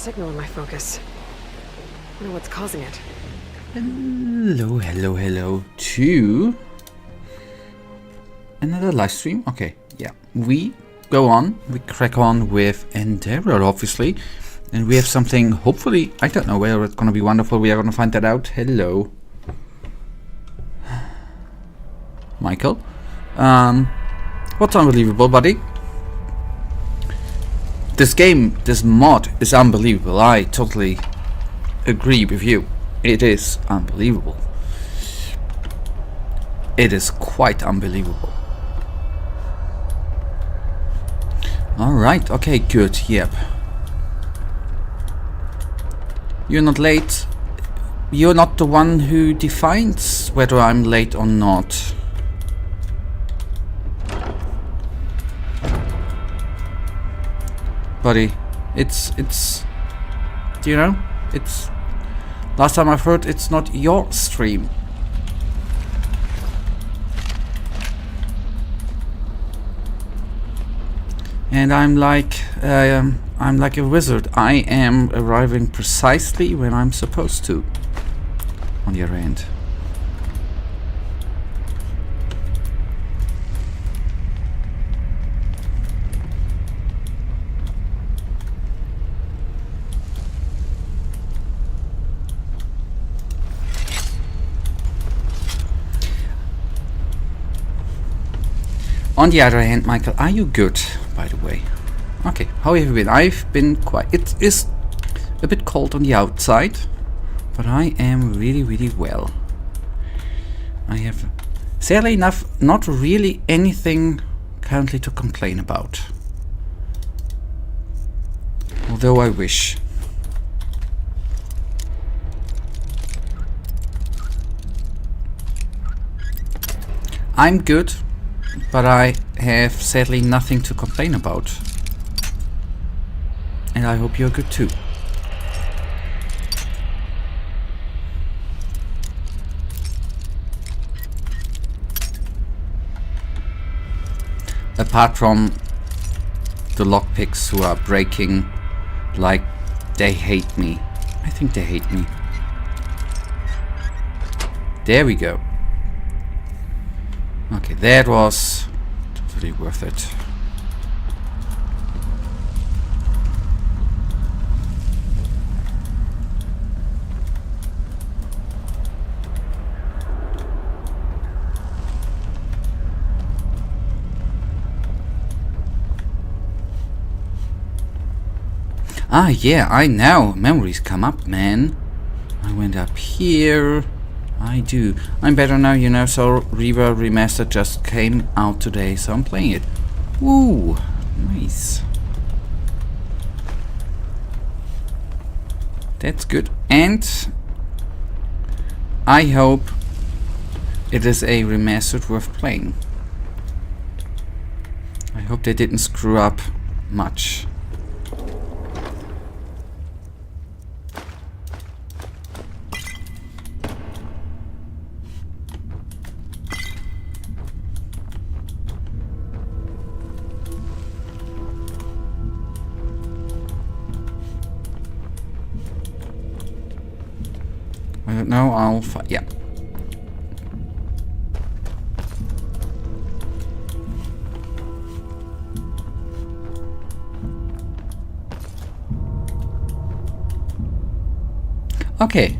signal in my focus. Wonder what's causing it. Hello to another live stream. Okay, yeah. We go on, we crack on with Enderal, obviously. And we have something, hopefully, I don't know whether it's gonna be wonderful. We are gonna find that out. Hello. Michael. What's unbelievable, buddy? This game, this mod is unbelievable. I totally agree with you. It is unbelievable. It is quite unbelievable. Alright, okay, good, yep. You're not late. You're not the one who defines whether I'm late or not. Buddy, it's, you know, it's, last time I've heard it's not your stream. And I'm like a wizard. I am arriving precisely when I'm supposed to. On the other end. On the other hand, Michael, are you good, by the way? Okay, how have you been? I've been quite... It is a bit cold on the outside, but I am really, really well. I have, sadly enough, not really anything currently to complain about. Although I wish. I'm good. But I have sadly nothing to complain about. And I hope you're good too. Apart from the lockpicks who are breaking, like, they hate me. I think they hate me. There we go. Okay, that was totally worth it. Ah, yeah, I know. Memories come up, man. I went up here. I do. I'm better now, you know, so Reaver Remastered just came out today, so I'm playing it. Ooh, nice. That's good. And I hope it is a remastered worth playing. I hope they didn't screw up much. I don't know, I'll yeah. Okay.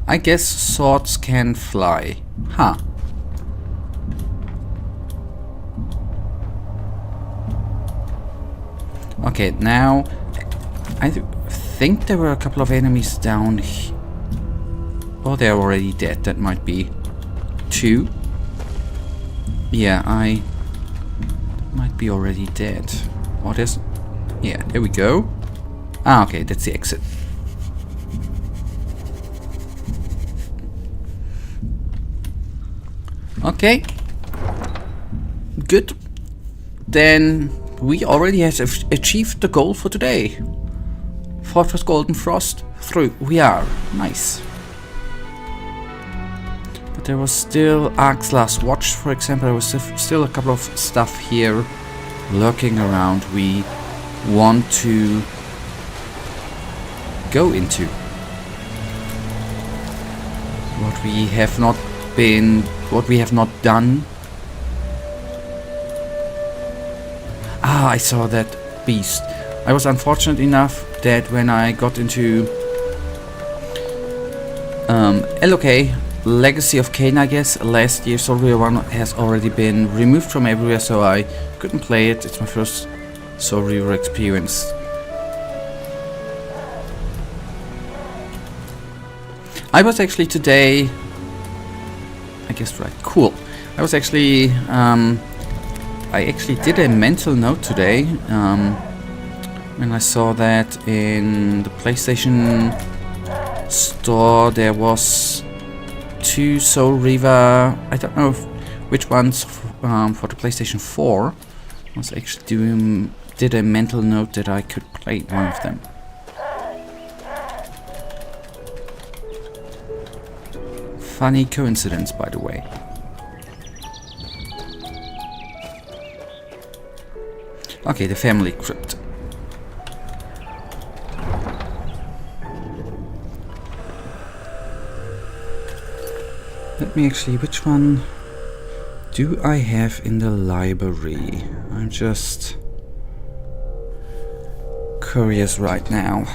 I guess swords can fly. Huh. Okay, now I think there were a couple of enemies down here. Oh, they're already dead. That might be two. Yeah, I might be already dead. What is? Yeah, there we go. Ah, okay, that's the exit. Okay. Good. Then we already have achieved the goal for today. Fortress Goldenforst through. We are. Nice. There was still Ark's Last Watch, for example. There was still a couple of stuff here lurking around. We want to go into. What we have not done. Ah, I saw that beast. I was unfortunate enough that when I got into LOK, Legacy of Kain, I guess, last year, Soul Reaver 1 has already been removed from everywhere, so I couldn't play it. It's my first Soul Reaver experience. I was actually today, I guess, right, cool. I was actually, I actually did a mental note today, when I saw that in the PlayStation store there was 2 Soul Reaver, I don't know which ones for the PlayStation 4. I was actually did a mental note that I could play one of them. Funny coincidence, by the way. Okay, the family crypt. Let me actually, which one do I have in the library? I'm just curious right now.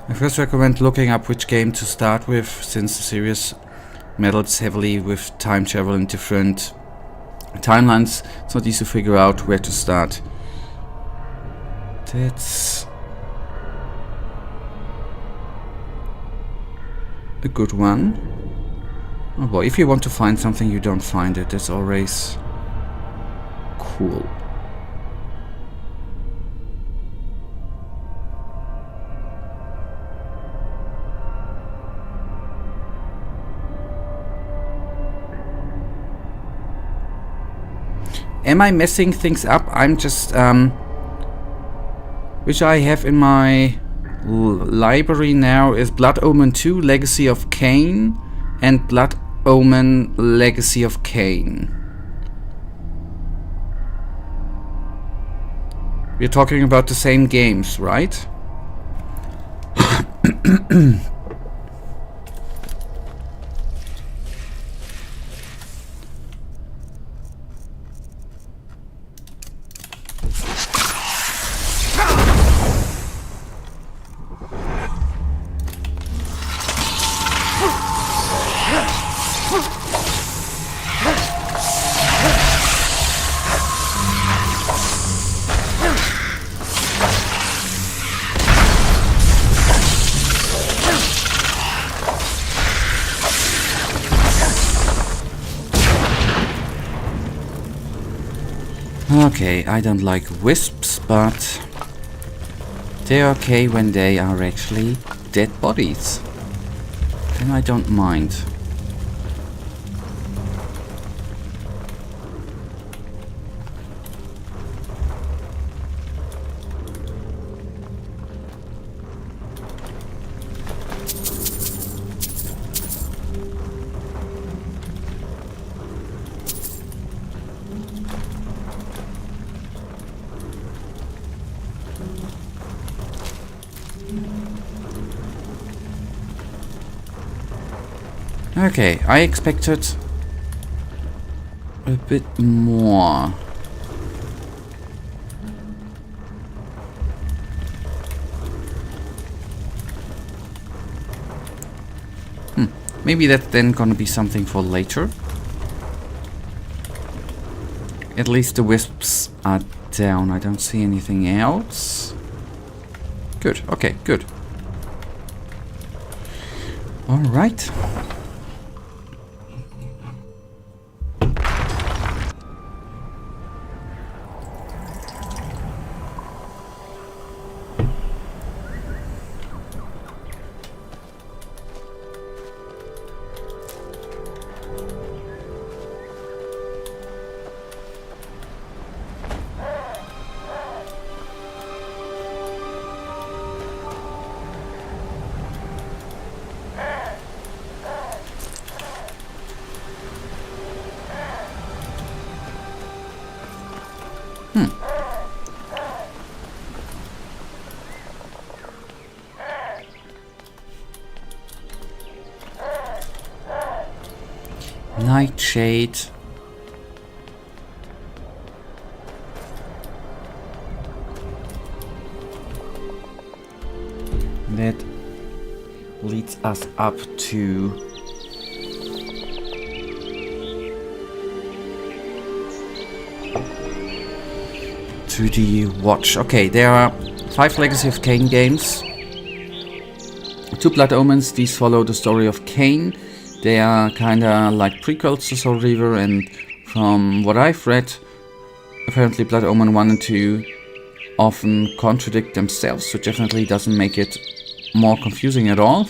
I first recommend looking up which game to start with, since the series meddles heavily with time travel and different timelines. It's not easy to figure out where to start. That's a good one. Oh boy, if you want to find something you don't find it, that's always cool. Am I messing things up? I'm just, which I have in my library now is Blood Omen 2, Legacy of Kain, and Blood Omen, Legacy of Kain. We're talking about the same games, right? Okay, I don't like wisps, but they're okay when they are actually dead bodies. Then I don't mind. Okay, I expected a bit more. Maybe that's then gonna be something for later. At least the wisps are down. I don't see anything else. Good. Okay, good. All right. Nightshade. That leads us up to the watch. Okay, there are 5 Legacy of Kain games. 2 Blood Omens. These follow the story of Kain. They are kinda like prequels to Soul Reaver, and from what I've read, apparently Blood Omen 1 and 2 often contradict themselves, so definitely doesn't make it more confusing at all.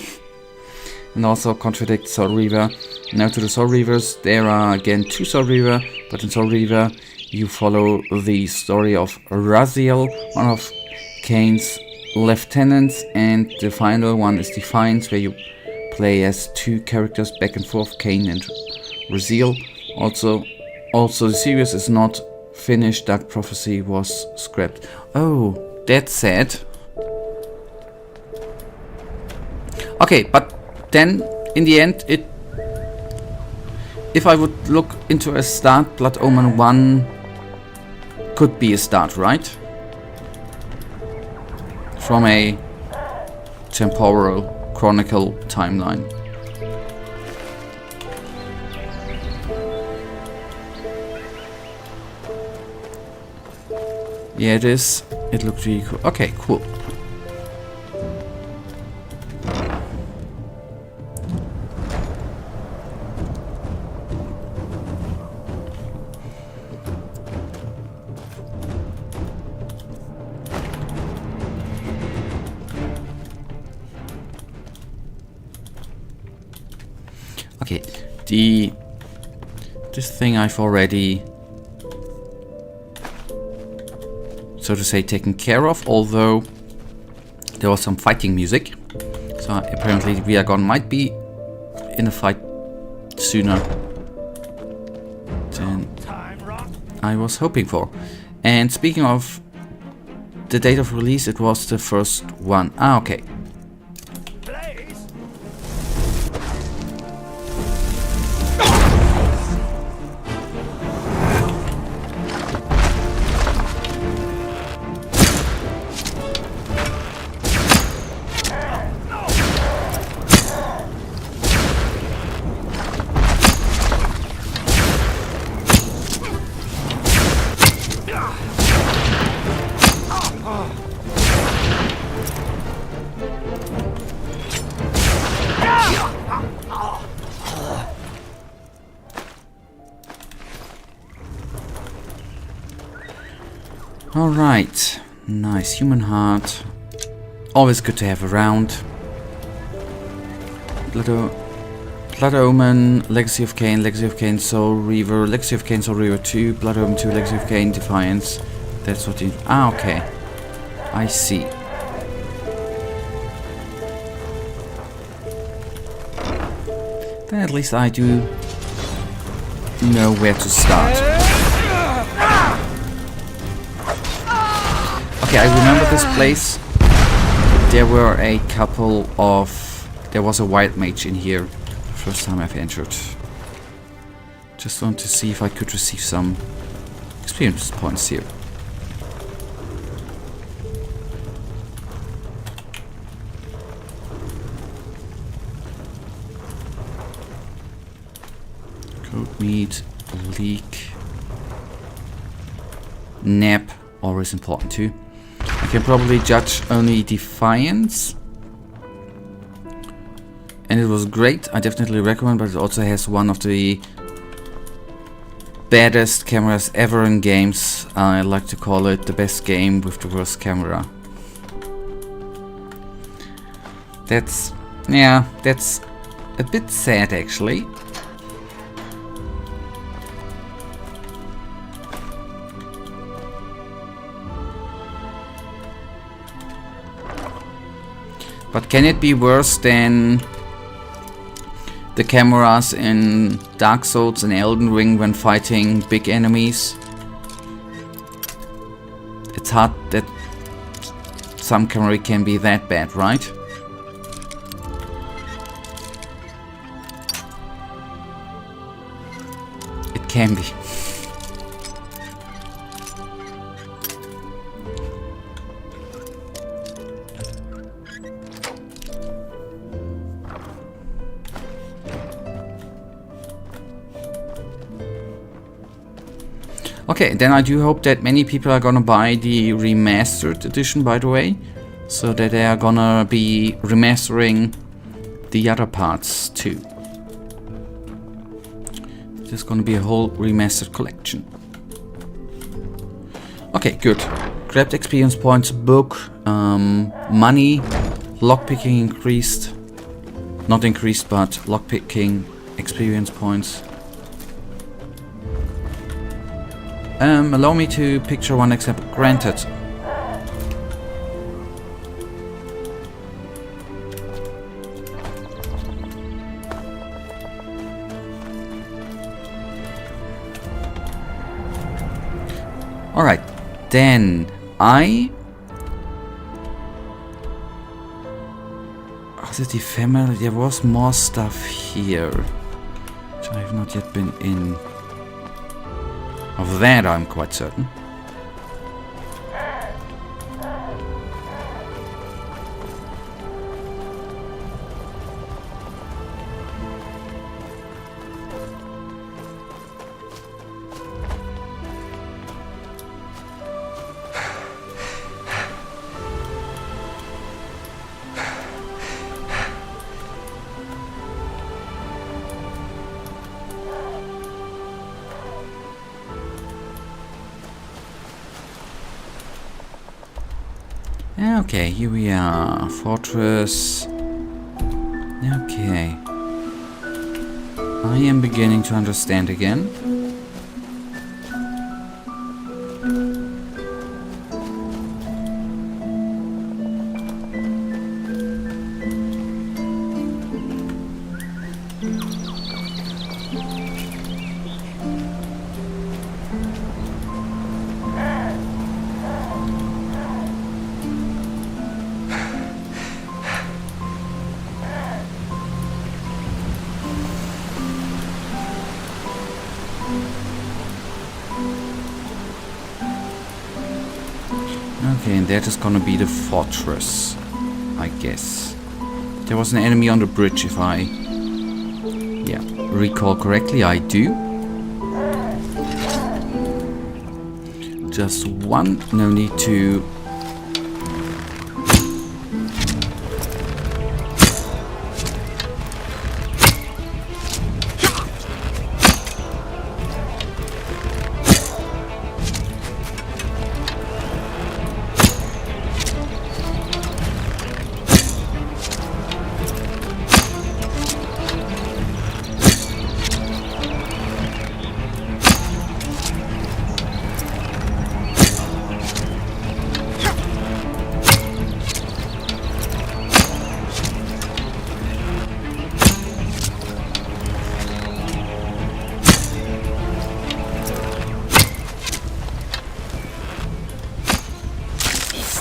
And also contradict Soul Reaver. Now to the Soul Reavers, there are again 2 Soul Reaver, but in Soul Reaver you follow the story of Raziel, one of Kain's lieutenants, and the final one is Defiance, where you play as 2 characters back and forth, Kain and Raziel. Also the series is not finished. Dark Prophecy was scrapped. Oh, that's sad. Okay, but then in the end, if I would look into a start, Blood Omen 1 could be a start, right? From a temporal chronicle timeline. Yeah, it is. It looks really cool. Okay, cool. Okay, this thing I've already, so to say, taken care of, although there was some fighting music. So apparently Viagon might be in a fight sooner than I was hoping for. And speaking of the date of release, it was the first one. Ah, okay. Alright, nice. Human heart. Always good to have around. Blood Omen, Legacy of Kain, Soul Reaver, Legacy of Kain, Soul Reaver 2, Blood Omen 2, Legacy of Kain, Defiance. That's what you... Ah, okay. I see. Then at least I do know where to start. Okay, I remember this place. There were a couple of... There was a wild mage in here. First time I've entered. Just want to see if I could receive some experience points here. Code meat, leak, nap. always important too. I can probably judge only Defiance. And it was great, I definitely recommend, but it also has one of the baddest cameras ever in games. I like to call it the best game with the worst camera. That's a bit sad actually. But can it be worse than the cameras in Dark Souls and Elden Ring when fighting big enemies? It's hard that some camera can be that bad, right? It can be. Okay, then I do hope that many people are gonna buy the remastered edition, by the way, so that they are gonna be remastering the other parts too. There's gonna be a whole remastered collection. Okay, good. Grabbed experience points, book, money, lockpicking increased. Not increased, but lockpicking experience points. Allow me to picture one example. Granted. Alright, then I... the family, there was more stuff here, which I have not yet been in. Of that I'm quite certain. Okay, here we are. Fortress. Okay. I am beginning to understand again. Okay, and that is gonna be the fortress, I guess. There was an enemy on the bridge, if I recall correctly. I do. Just one, no need to...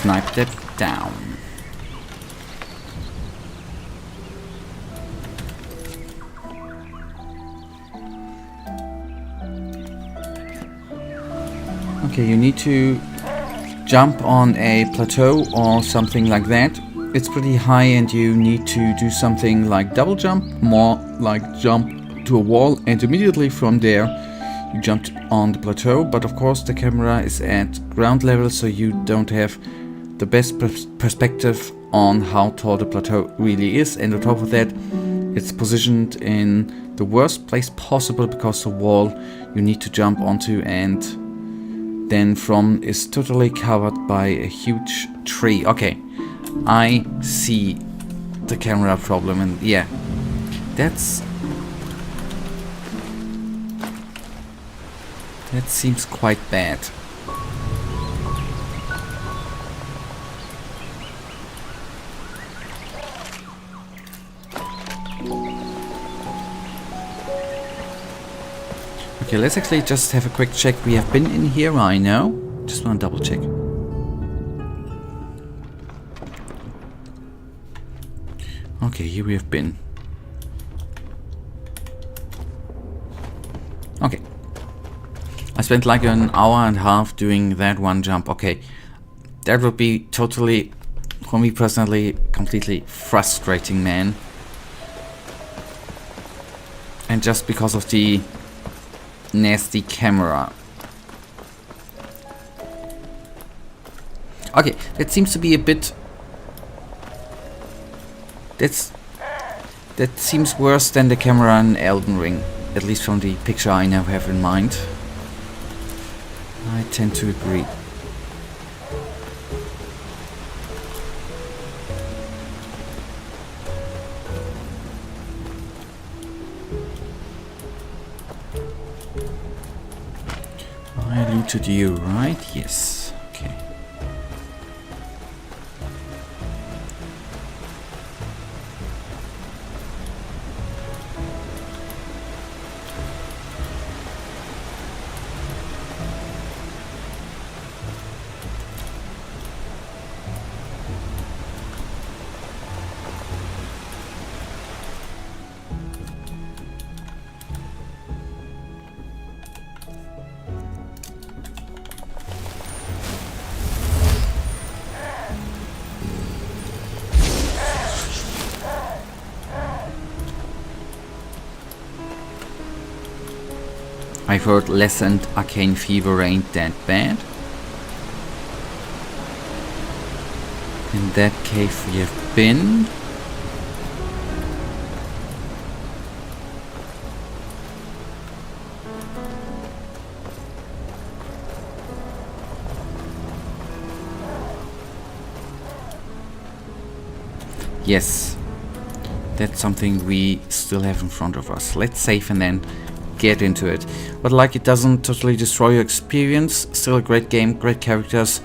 Sniped it down. Okay, you need to jump on a plateau or something like that. It's pretty high and you need to do something like double jump, more like jump to a wall, and immediately from there you jumped on the plateau, but of course the camera is at ground level, so you don't have the best perspective on how tall the plateau really is, and on top of that it's positioned in the worst place possible because the wall you need to jump onto and then from is totally covered by a huge tree. Okay, I see the camera problem, and yeah, that seems quite bad. Okay, let's actually just have a quick check. We have been in here, I know. Just want to double check. Okay, here we have been. Okay. I spent like an hour and a half doing that one jump. Okay. That would be totally, for me personally, completely frustrating, man. And just because of the nasty camera. Okay, that seems to be a bit... That seems worse than the camera in Elden Ring. At least from the picture I now have in mind. I tend to agree. I looted you, right? Yes. Okay. I've heard Lessened Arcane Fever ain't that bad. In that cave we have been. Yes, that's something we still have in front of us. Let's save and then get into it. But like, it doesn't totally destroy your experience. Still a great game, great characters,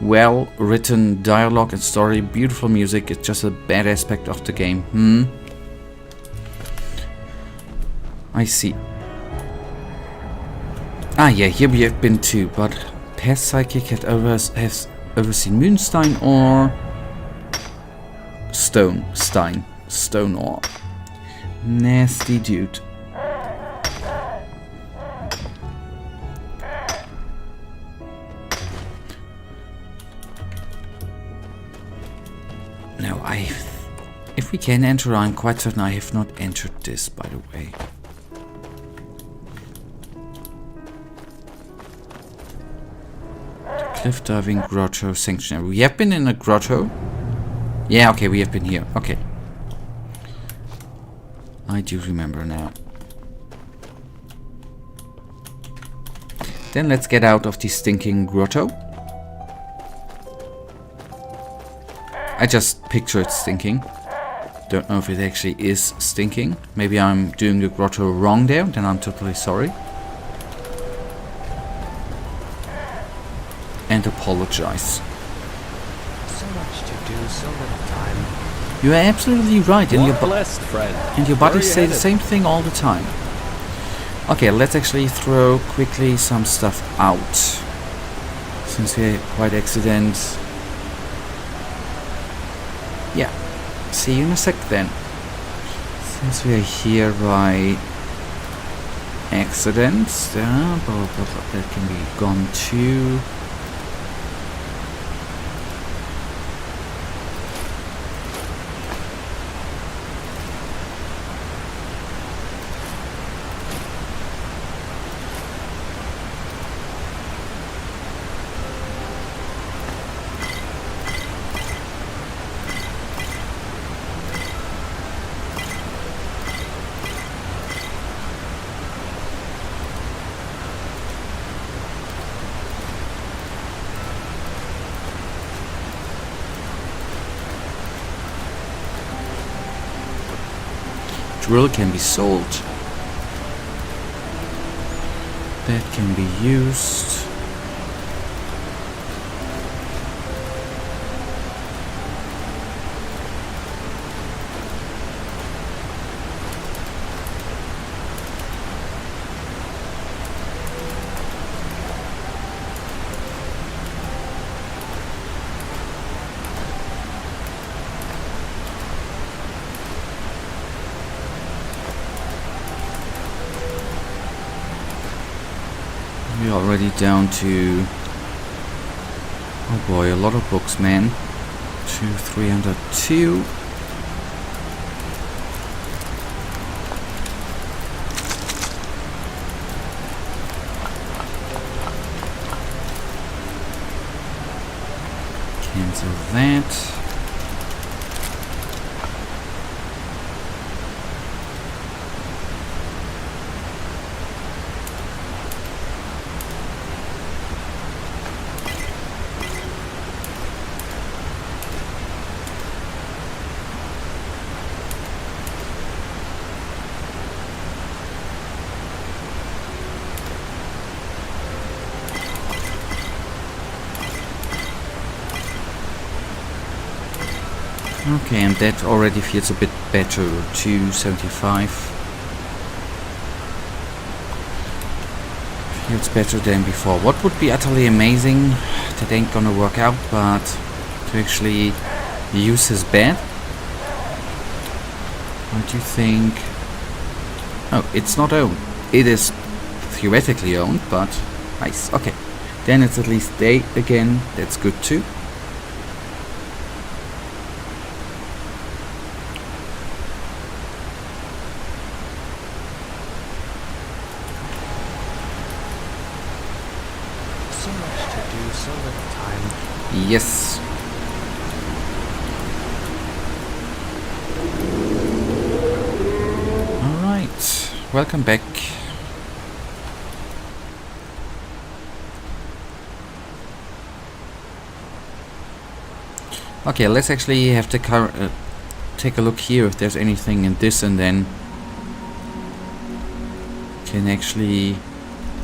well written dialogue and story, beautiful music. It's just a bad aspect of the game. I see. Ah yeah, here we have been too, but past psychic has overseen Moonstein or Stone ore. Nasty dude. No, if we can enter, I'm quite certain I have not entered this, by the way. Cliff diving grotto sanctuary. We have been in a grotto. Yeah, okay, we have been here. Okay. I do remember now. Then let's get out of the stinking grotto. I just picture it stinking. Don't know if it actually is stinking. Maybe I'm doing the grotto wrong there, then I'm totally sorry. And apologize. So much to do, so little time. You are absolutely right, and your buddies say the headed? same thing all the time. Okay, let's actually throw quickly some stuff out. Since we're quite accident. Yeah, see you in a sec then. Since we're here by accident, that can be gone too. drill can be sold. That can be used. We're already down to, oh boy, a lot of books, man. 302. Cancel that. Okay, and that already feels a bit better. 275. Feels better than before. What would be utterly amazing, that ain't gonna work out, but to actually use his bed. What do you think? Oh, it's not owned. It is theoretically owned, but nice. Okay, then it's at least day again. That's good too. So much to do, so little time. Yes. Alright, welcome back. Okay, let's actually have to take a look here if there's anything in this, and then can actually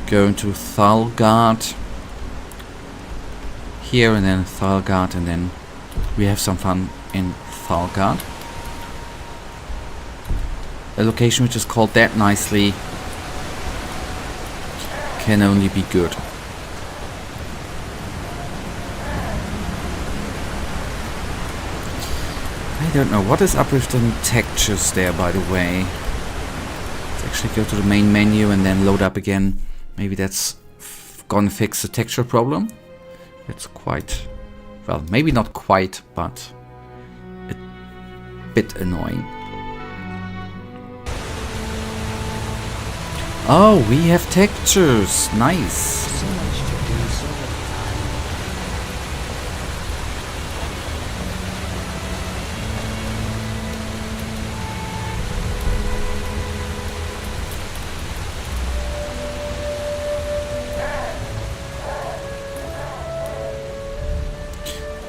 go into Thalgard here, and then Thalgard, and then we have some fun in Thalgard. A location which is called that nicely can only be good. I don't know what is up with the textures there, by the way. Let's actually go to the main menu and then load up again. Maybe that's gonna fix the texture problem. It's quite, well, maybe not quite, but a bit annoying. Oh, we have textures. Nice. So much to do, so little time.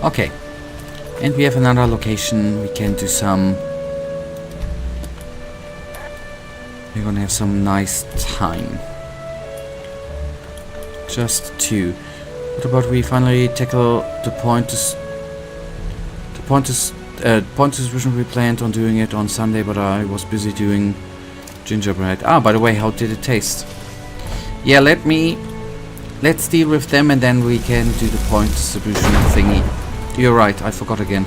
Okay, and we have another location. We can do some. We're gonna have some nice time. Just two. What about we finally tackle the point distribution? We planned on doing it on Sunday, but I was busy doing gingerbread. Ah, by the way, how did it taste? Yeah, let's deal with them, and then we can do the point distribution thingy. You're right, I forgot again.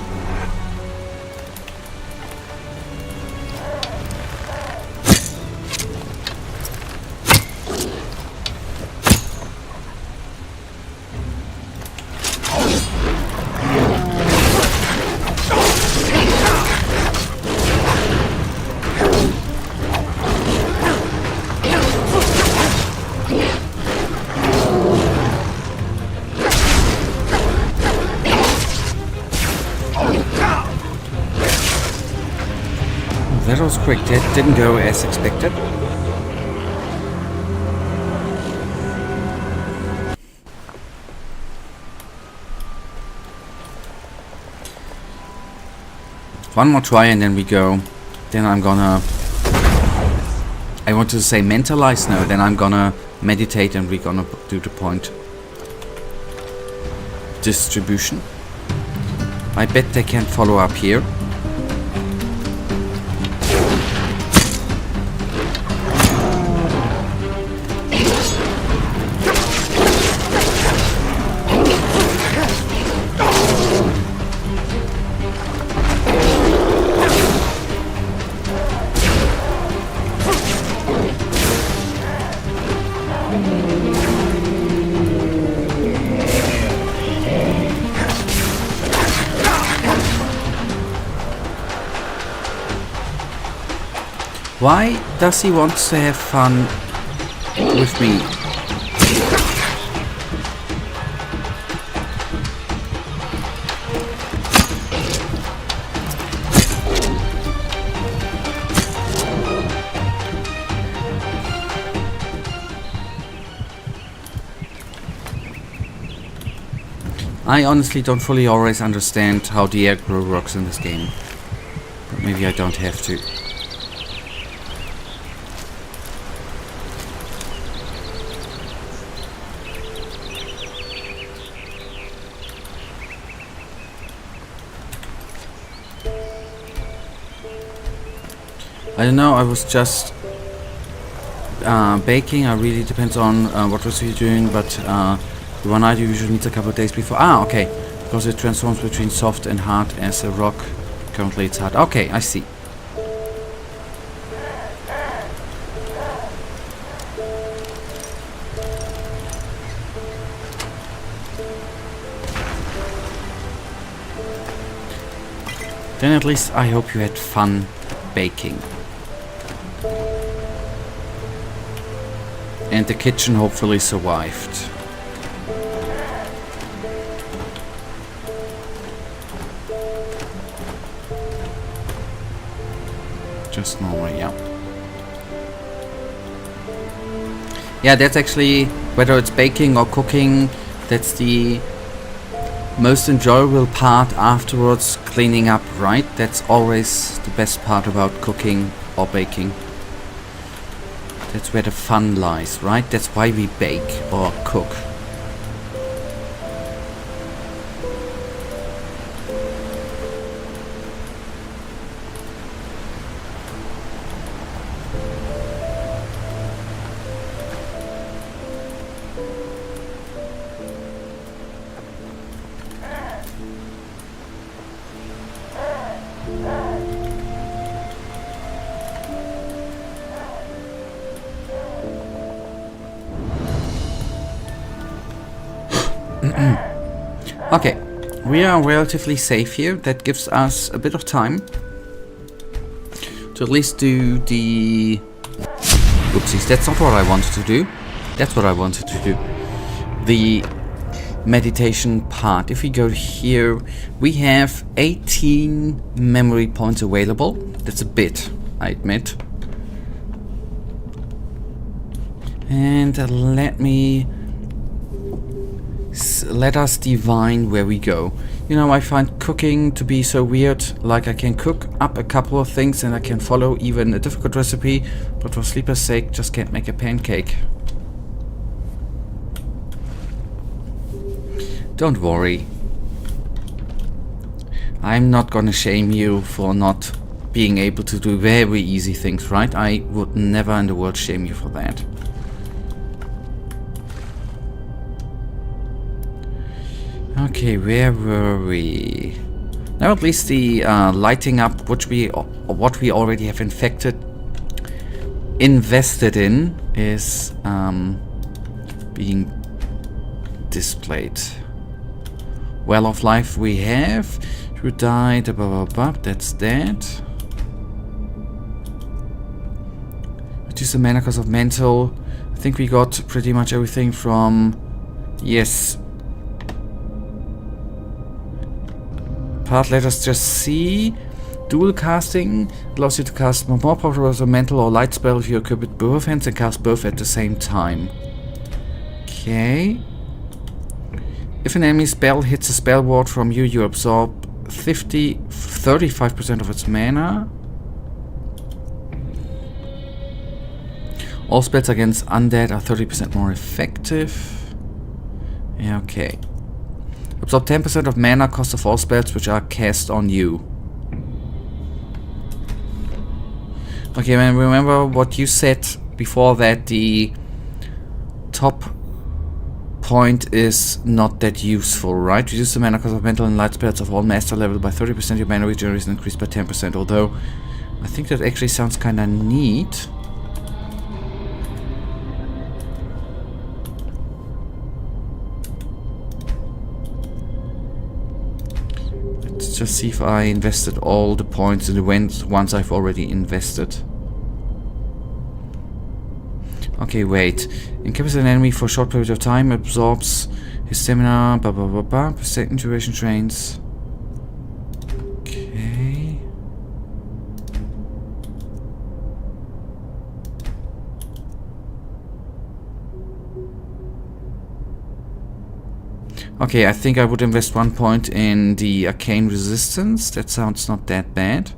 That was quick. That didn't go as expected. One more try and then we go. Then I'm gonna I want to say mentalize. No, then I'm gonna meditate and we're gonna do the point distribution. I bet they can follow up here. Why does he want to have fun with me? I honestly don't fully always understand how the aggro works in this game. But maybe I don't have to. I don't know, I was just baking. It really depends on what recipe you're doing, but the one I do usually needs a couple of days before. Ah, okay, because it transforms between soft and hard as a rock. Currently it's hard. Okay, I see. Then at least I hope you had fun baking. And the kitchen hopefully survived. Just normal, yeah. Yeah, that's actually, whether it's baking or cooking, that's the most enjoyable part afterwards, cleaning up, right? That's always the best part about cooking or baking. That's where the fun lies, right? That's why we bake or cook. Okay, we are relatively safe here. That gives us a bit of time to at least do the... Oopsies, that's not what I wanted to do. That's what I wanted to do. The meditation part. If we go here, we have 18 memory points available. That's a bit, I admit. And let us divine where we go. You know, I find cooking to be so weird. Like, I can cook up a couple of things and I can follow even a difficult recipe, but for sleeper's sake, just can't make a pancake. Don't worry. I'm not gonna shame you for not being able to do very easy things, right? I would never in the world shame you for that. Okay, where were we? Now at least the lighting up, what we already have invested in, is being displayed. Well of life we have. Who died? Blah, blah, blah, that's that. Reduce the mana cost of mental. I think we got pretty much everything from... Yes. Let us just see. Dual casting allows you to cast more powerful mental or light spell if you equip with both hands and cast both at the same time. Okay. If an enemy spell hits a spell ward from you, you absorb 35% of its mana. All spells against undead are 30% more effective. Yeah, okay. Absorb 10% of mana cost of all spells which are cast on you. Okay, man, remember what you said before, that the top point is not that useful, right? Reduce the mana cost of mental and light spells of all master level by 30%, your mana regeneration increased by 10%, although I think that actually sounds kinda neat. Let's just see if I invested all the points in the ones I've already invested. Okay, wait. Encaps an enemy for a short period of time, absorbs his stamina, blah blah blah blah, per second duration trains. Okay. Okay, I think I would invest 1 point in the arcane resistance. That sounds not that bad.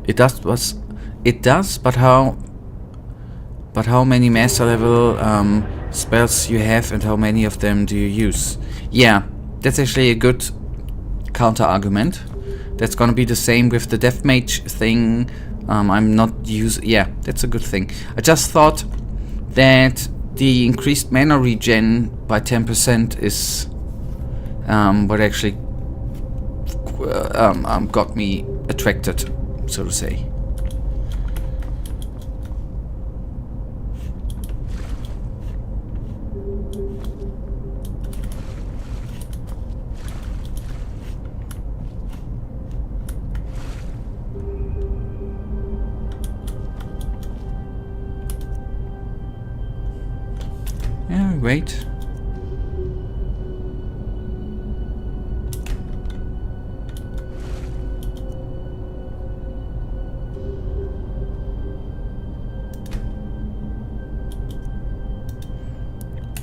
It does, but how many master level spells you have and how many of them do you use? Yeah, that's actually a good counter argument. That's gonna be the same with the deathmage thing. I'm not yeah, that's a good thing. I just thought that the increased mana regen by 10% is what actually got me attracted, so to say. Yeah, wait.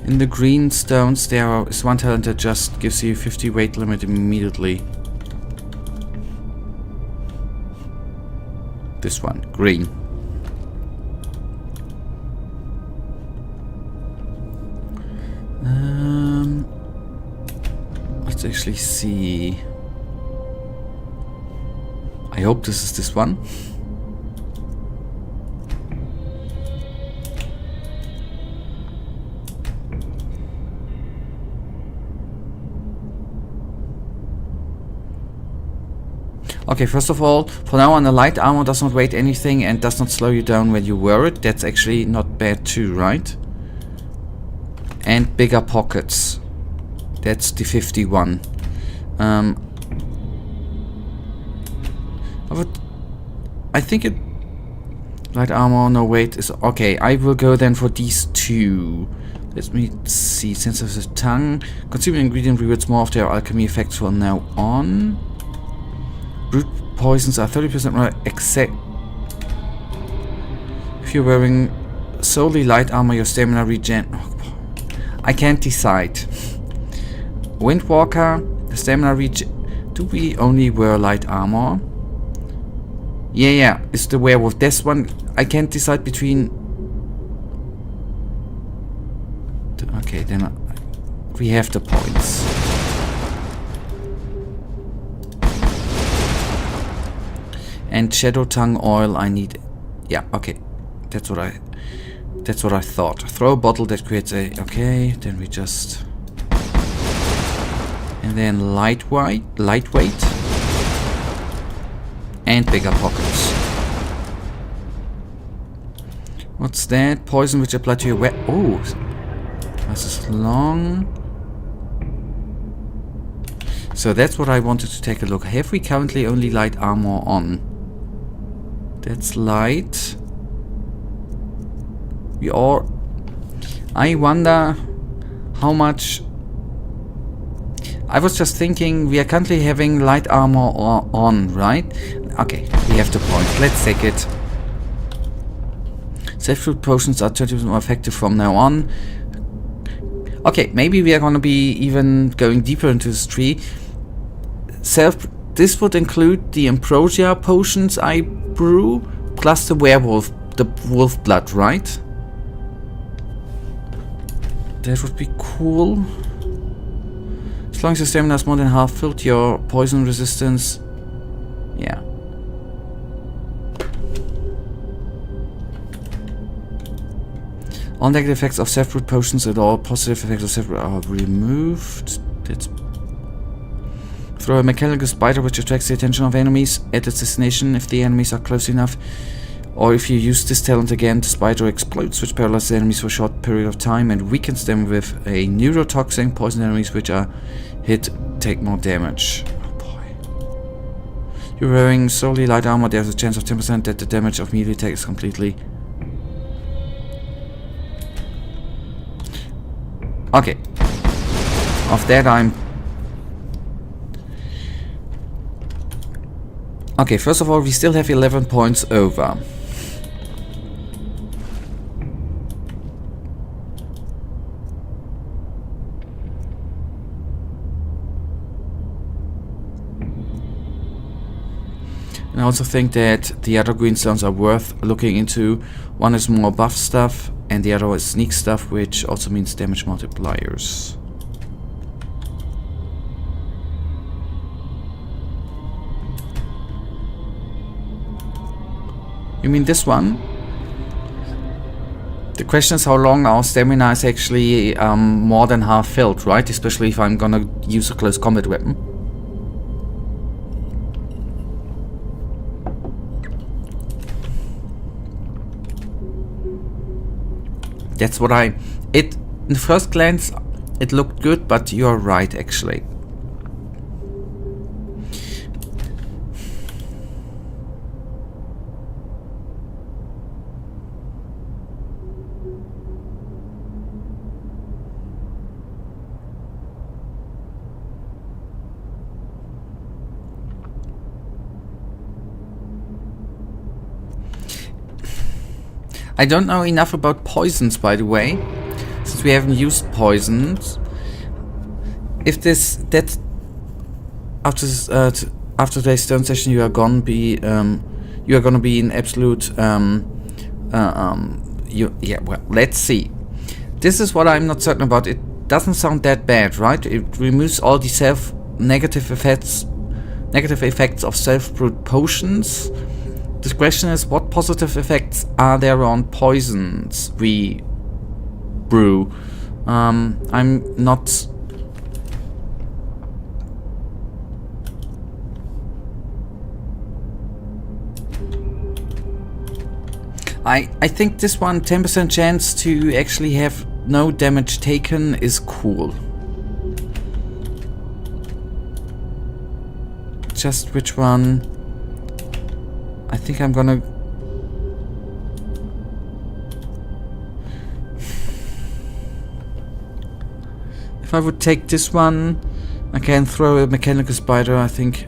In the green stones there is one talent that just gives you 50 weight limit immediately. This one, green. Let's actually see. I hope this is this one. Okay, first of all, for now on, the light armor does not weigh anything and does not slow you down when you wear it. That's actually not bad too, right? And bigger pockets. That's the 51. I think it... Light armor, no weight is... Okay, I will go then for these two. Let me see. Sense of the tongue. Consuming ingredient rewards more of their alchemy effects from now on. Root poisons are 30% more exact. If you're wearing solely light armor, your stamina regen... I can't decide. Windwalker, the stamina regen... Do we only wear light armor? Yeah, it's the werewolf. This one, I can't decide between... Okay, then we have the points. And Shadow Tongue oil I need. Yeah, okay. That's what I thought. Throw a bottle that creates a... Okay, then we just... And then lightweight. And bigger pockets. What's that? Poison which apply to your weapon. Oh! This is long. So that's what I wanted to take a look. Have we currently only light armor on? That's light. We are... I wonder how much... I was just thinking we are currently having light armor on, right? Okay, we have the point. Let's take it. Self-fruit potions are 30% more effective from now on. Okay, maybe we are gonna be even going deeper into this tree. This would include the ambrosia potions I brew, plus the werewolf, the wolf blood, right? That would be cool. As long as your stamina is more than half filled, your poison resistance... Yeah. All negative effects of self-root potions and all positive effects of self-root are removed. That's... Throw a mechanical spider which attracts the attention of enemies at its destination if the enemies are close enough. Or if you use this talent again, the spider explodes, which paralyzes enemies for a short period of time and weakens them with a neurotoxin. Poison enemies which are hit take more damage. Oh boy. You're wearing solely light armor, there's a chance of 10% that the damage of melee attack is completely... Okay. Of that I'm... Okay, first of all, we still have 11 points over. And I also think that the other green stones are worth looking into. One is more buff stuff, and the other is sneak stuff, which also means damage multipliers. You mean this one? The question is how long our stamina is actually more than half filled, right? Especially if I'm gonna use a close combat weapon. That's what in the first glance, it looked good, but you're right, actually. I don't know enough about poisons, by the way, since we haven't used poisons. If that's after today's stone session, you are gonna be in absolute yeah. Well, let's see. This is what I'm not certain about. It doesn't sound that bad, right? It removes all the negative effects of self-brewed potions. The question is, what positive effects are there on poisons we brew? I'm not... I think this one, 10% chance to actually have no damage taken, is cool. Just which one... I think I'm gonna... If I would take this one, I can throw a mechanical spider, I think.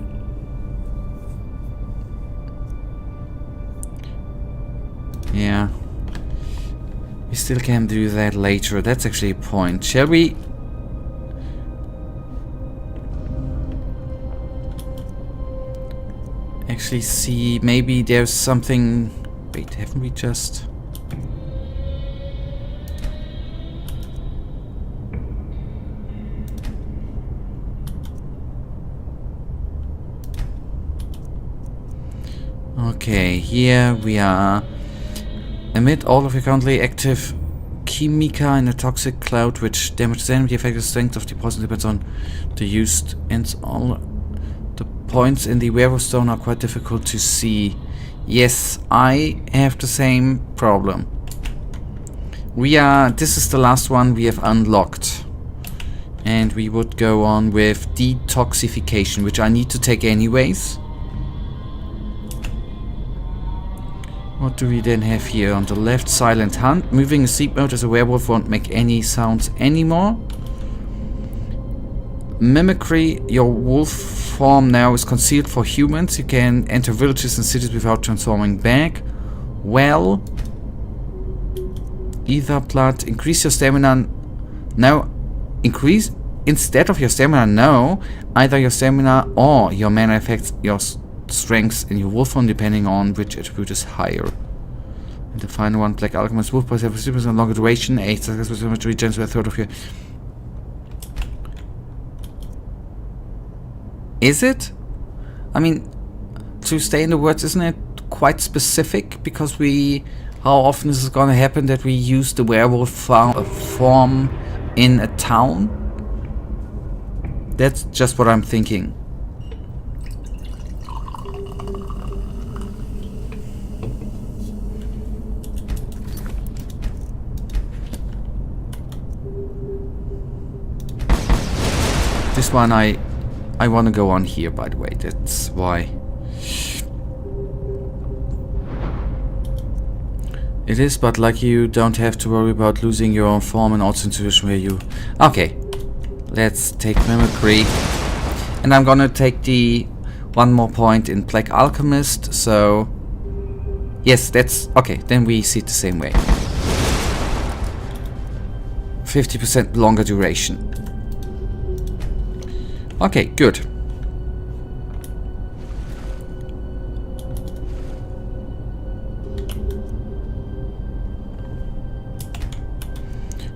Yeah. We still can do that later. That's actually a point. Shall we... actually see, maybe there's something... Wait, haven't we just... Okay, here we are. Emit all of your currently active chemica in a toxic cloud which damages enemy. The effective strength of the poison depends on the used and all... Points in the werewolf stone are quite difficult to see. Yes, I have the same problem. This is the last one we have unlocked. And we would go on with detoxification, which I need to take anyways. What do we then have here? On the left, silent hunt. Moving in sleep mode as a werewolf won't make any sounds anymore. Mimicry, your wolf form now is concealed for humans. You can enter villages and cities without transforming back. Well, ether blood, increase your stamina. Now, instead of your stamina, no. Either your stamina or your mana affects your strengths in your wolf form depending on which attribute is higher. And the final one, Black Alchemist wolf boys have 50% longer duration, 8 seconds with so much regens for a third of your... Is it? I mean, to stay in the words, isn't it quite specific? Because we... How often is it gonna happen that we use the werewolf form in a town? That's just what I'm thinking. This one I want to go on here, by the way. That's why. It is, but like you don't have to worry about losing your own form and also intuition where you... Okay. Let's take Mimicry. And I'm gonna take the one more point in Black Alchemist, so... Yes, that's... Okay, then we see it the same way. 50% longer duration. Okay, good.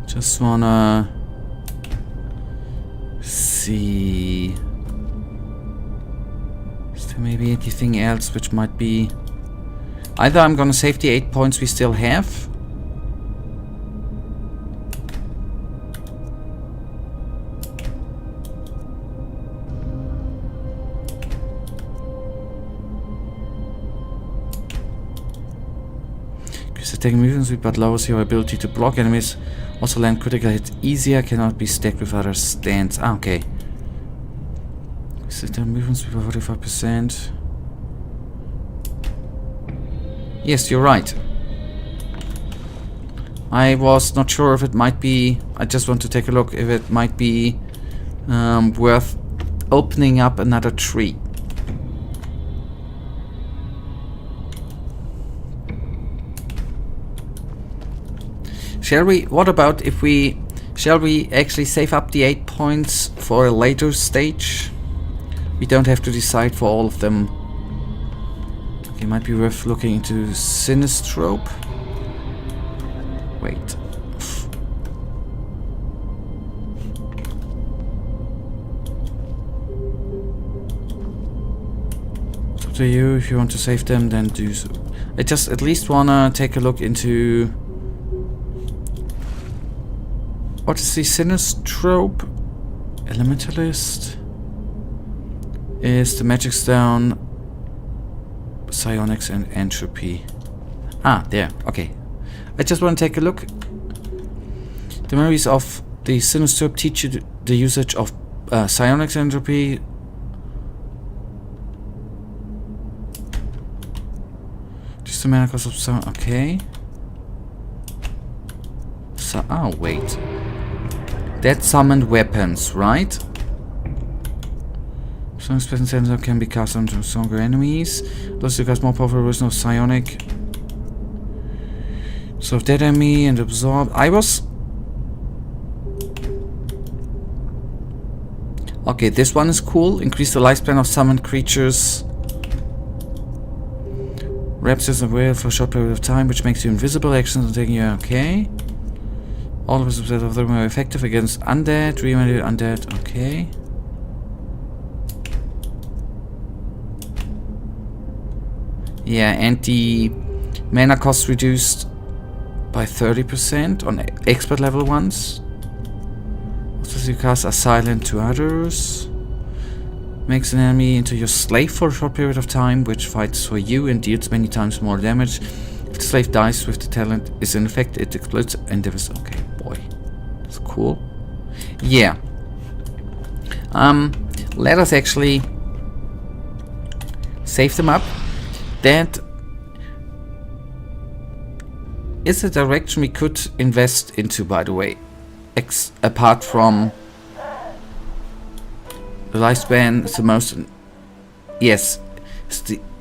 Just wanna see. Is there maybe anything else which might be... Either I'm gonna save the 8 points we still have. Taking movement speed but lowers your ability to block enemies. Also land critical hits easier, cannot be stacked with other stands. Ah, okay. Is it a movement speed by 45%? Yes, you're right. I was not sure if it might be... I just want to take a look if it might be worth opening up another tree. Shall we, what about if we, shall we actually save up the 8 points for a later stage? We don't have to decide for all of them. Okay, might be worth looking into Sinistrope. Wait. It's up to you, if you want to save them, then do so. I just at least wanna take a look into... What is the Sinistrope? Elementalist is the Magic Stone, Psionics and Entropy. Ah, there. Okay. I just want to take a look. The memories of the Sinistrope teach you the usage of Psionics and Entropy. Just the mana cost of some. Okay. So, oh wait. That summoned weapons, right? Some special sensor can be cast onto stronger enemies. Those who cast more powerful version of Psionic. So dead enemy and absorb. I was... Okay, this one is cool. Increase the lifespan of summoned creatures. Wraps us away for a short period of time, which makes you invisible. Actions are taking you... Okay. All of us of them are effective against undead, remediate undead, okay. Yeah, and the mana cost reduced by 30% on expert level ones. Also, you cast are silent to others. Makes an enemy into your slave for a short period of time, which fights for you and deals many times more damage. If the slave dies with the talent is in effect, it explodes and there is... Okay, boy. That's cool. Yeah. Let us actually save them up. That is a direction we could invest into, by the way. Apart from the lifespan is the most... Yes.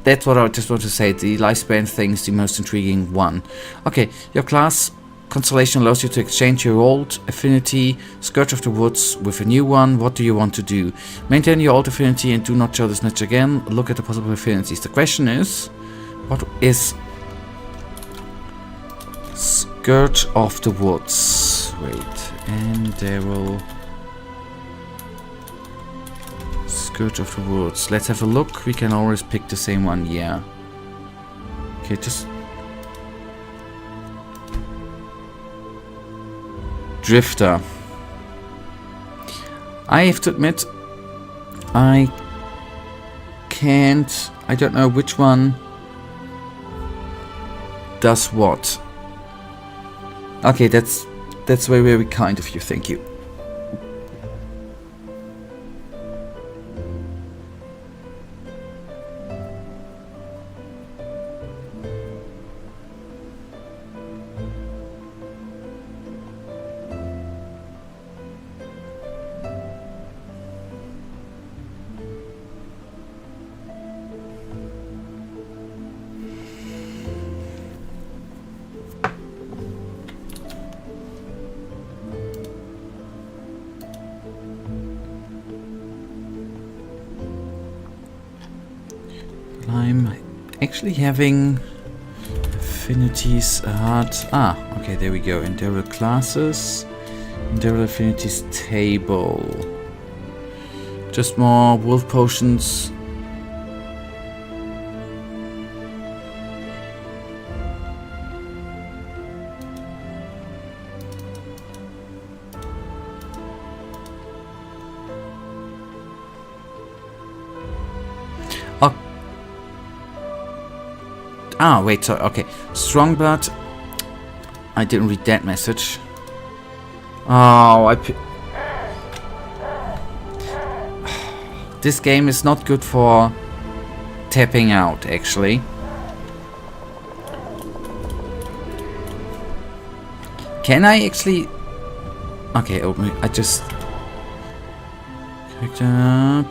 That's what I just want to say. The lifespan thing is the most intriguing one. Okay, your class constellation allows you to exchange your old affinity, Scourge of the Woods, with a new one. What do you want to do? Maintain your old affinity and do not show this match again. Look at the possible affinities. The question is, what is Scourge of the Woods? Wait, Enderal. Scourge of the Woods. Let's have a look. We can always pick the same one, yeah. Okay, just... Drifter. I have to admit, I don't know which one does what. Okay, that's very, very kind of you, thank you. I'm actually having affinities at... okay, there we go. Enderal classes. Enderal affinities table. Just more wolf potions. Wait, sorry, okay. Strong blood. I didn't read that message. Oh, this game is not good for tapping out, actually. Can I actually... Okay, open it. I just... Picked up...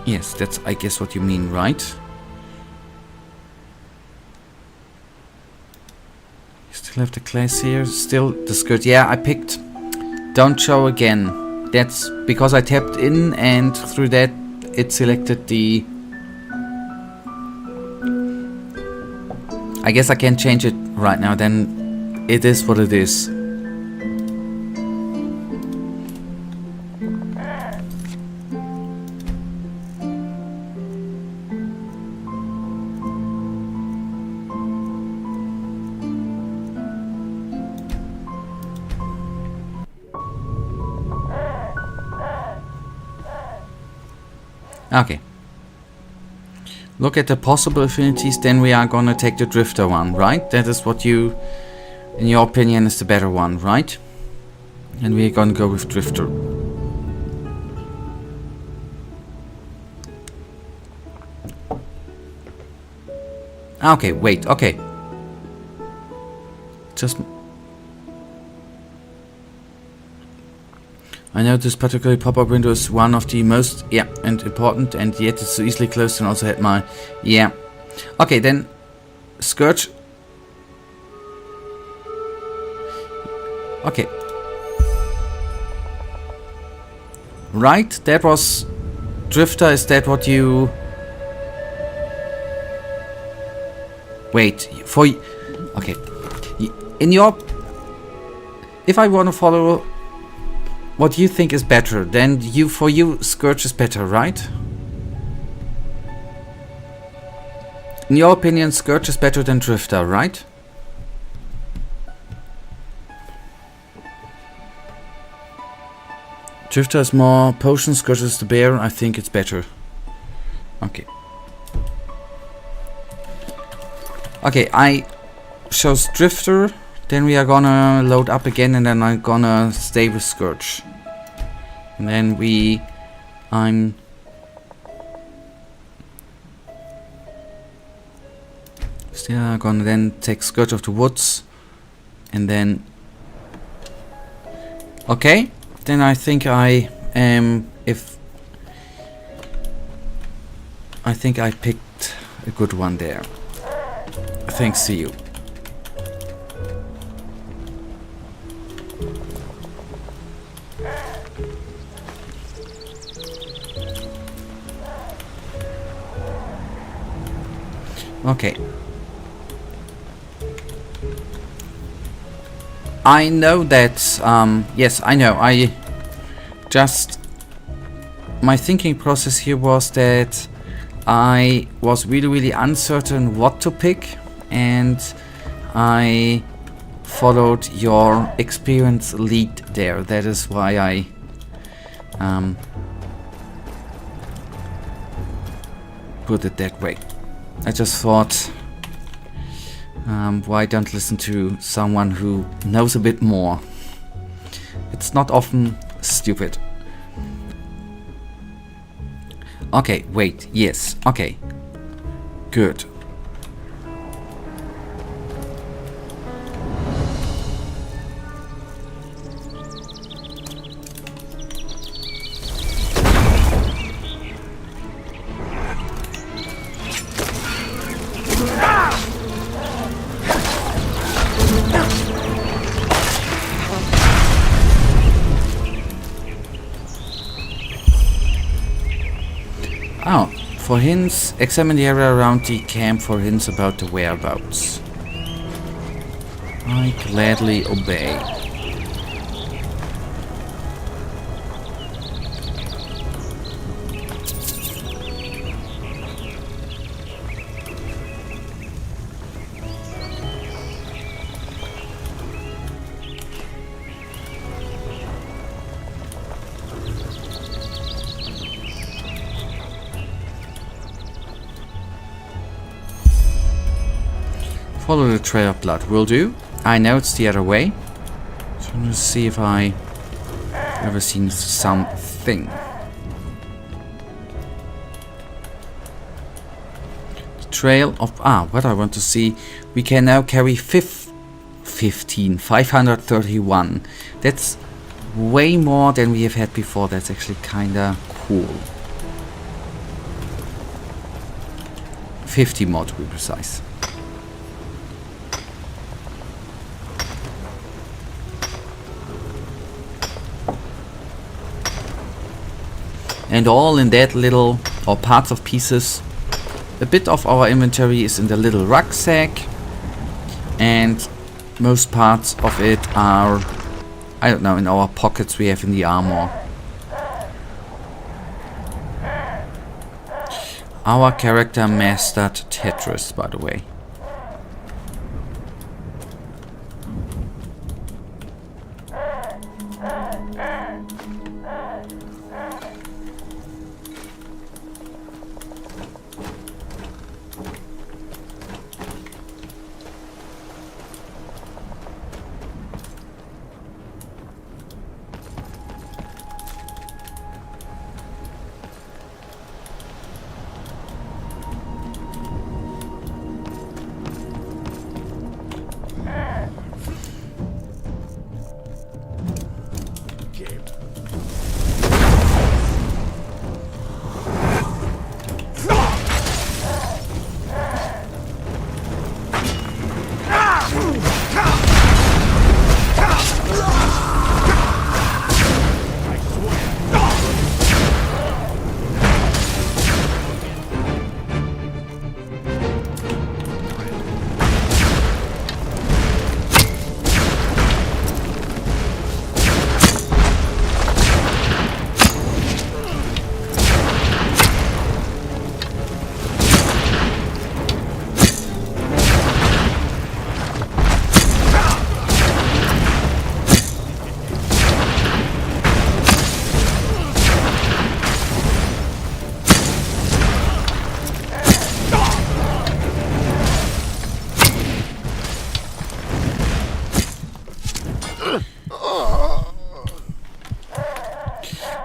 Yes, that's, I guess, what you mean, right? You still have the class here. Still the skirt. Yeah, I picked Don't Show Again. That's because I tapped in and through that it selected the... I guess I can't change it right now. Then it is what it is. Okay. Look at the possible affinities, then we are gonna take the Drifter one, right? That is what you, in your opinion, is the better one, right? And we're gonna go with Drifter. Okay, wait, okay. Just... I know this particular pop-up window is one of the most, and important, and yet it's so easily closed and also had my, Okay, then, Scourge. Okay. Right, that was Drifter, is that what you... Wait, for... Okay. In your... If I want to follow... What you think is better, then for you, Scourge is better, right? In your opinion, Scourge is better than Drifter, right? Drifter has more potions, Scourge is the bear, I think it's better. Okay. Okay, I chose Drifter, then we are gonna load up again and then I'm gonna stay with Scourge. And then I'm still gonna then take Scourge of the Woods and then okay, then I think I picked a good one there. Thanks to you. Okay. I know that, yes, I know, my thinking process here was that I was really uncertain what to pick, and I followed your experience lead there. That is why I put it that way. I just thought, why don't listen to someone who knows a bit more? It's not often stupid. Okay, wait, yes, okay. Good. Oh, for hints, examine the area around the camp for hints about the whereabouts. I gladly obey. Follow the trail of blood. Will do. I know it's the other way. So I'm gonna see if I ever seen something. The trail of what I want to see. We can now carry 531. That's way more than we have had before. That's actually kinda cool. 50 more to be precise. And all in that little, or parts of pieces. A bit of our inventory is in the little rucksack, and most parts of it are, I don't know, in our pockets we have in the armor. Our character mastered Tetris, by the way.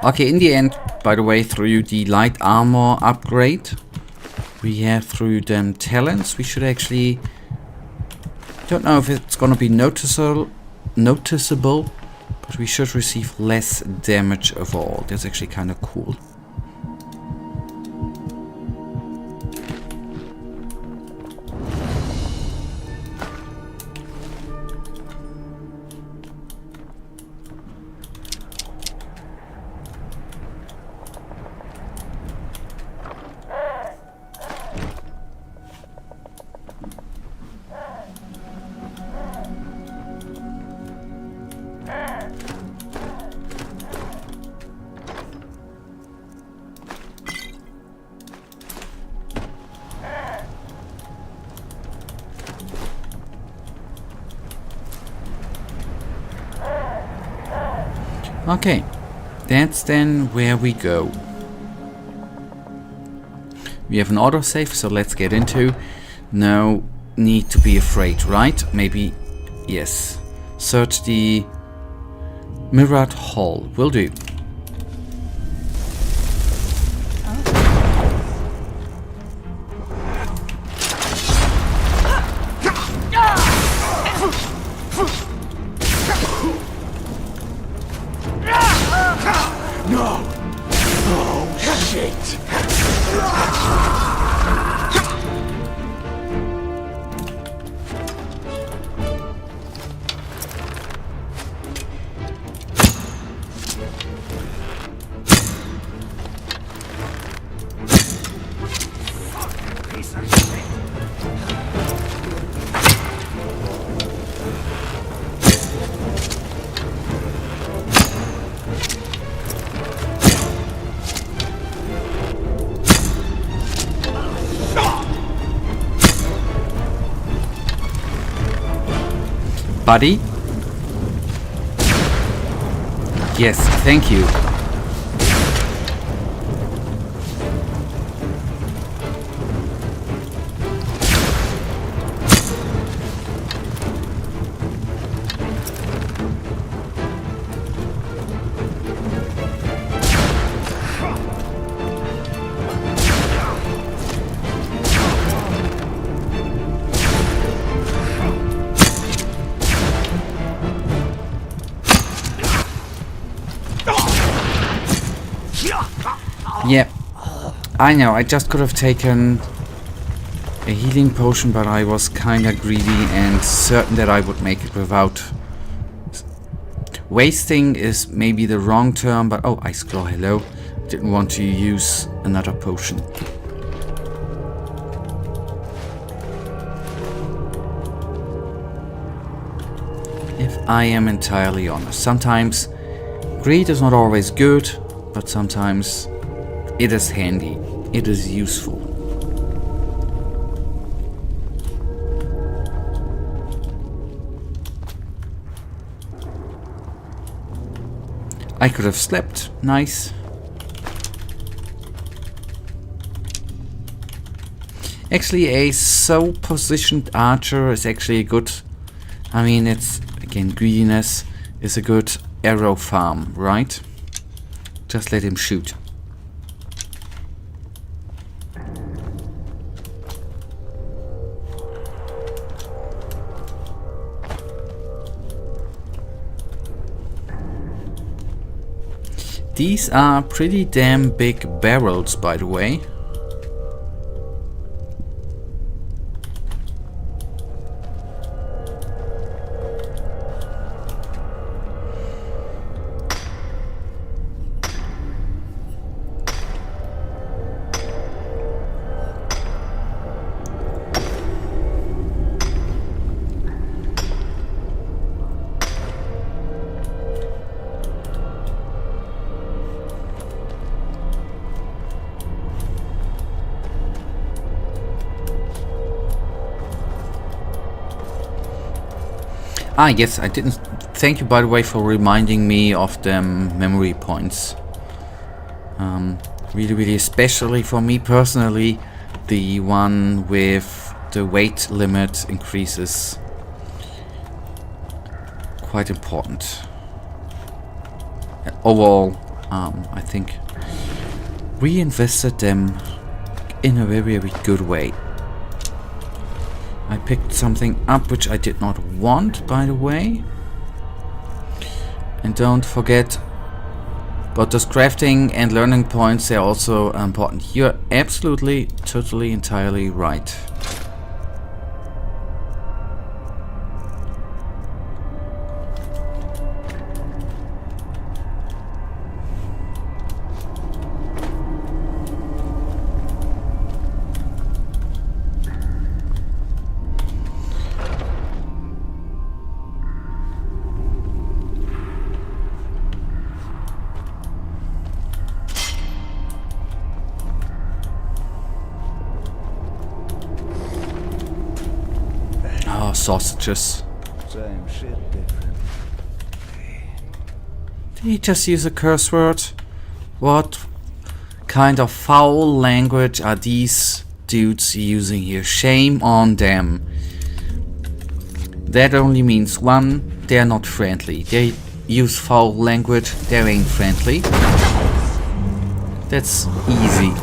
Okay, in the end, by the way, through the light armor upgrade, we have through them talents. We should actually, don't know if it's gonna be noticeable, but we should receive less damage overall. That's actually kind of cool. Okay, that's then where we go. We have an autosave, so let's get into. No need to be afraid, right? Maybe, yes. Search the mirrored hall. Will do. No! Oh, shit! Buddy? Yes, thank you. Yep, I know, I just could have taken a healing potion, but I was kinda greedy and certain that I would make it without. Wasting is maybe the wrong term, but oh, Ice Claw, hello. Didn't want to use another potion. If I am entirely honest, sometimes greed is not always good, but sometimes it is handy, it is useful. I could have slept, nice. Actually, a so positioned archer is actually a good, I mean, it's again greediness is a good arrow farm, right? Just let him shoot. These are pretty damn big barrels, by the way. Ah, yes, I didn't. Thank you, by the way, for reminding me of the memory points. Really, especially for me personally, the one with the weight limit increases. Quite important. Overall, I think we invested them in a very good way. I picked something up which I did not want, by the way. And don't forget about those crafting and learning points, they're also important. You're absolutely, totally, entirely right. Sausages. Same shit, different. Did he just use a curse word? What kind of foul language are these dudes using here? Shame on them. That only means one, they're not friendly. They use foul language, they ain't friendly. That's easy.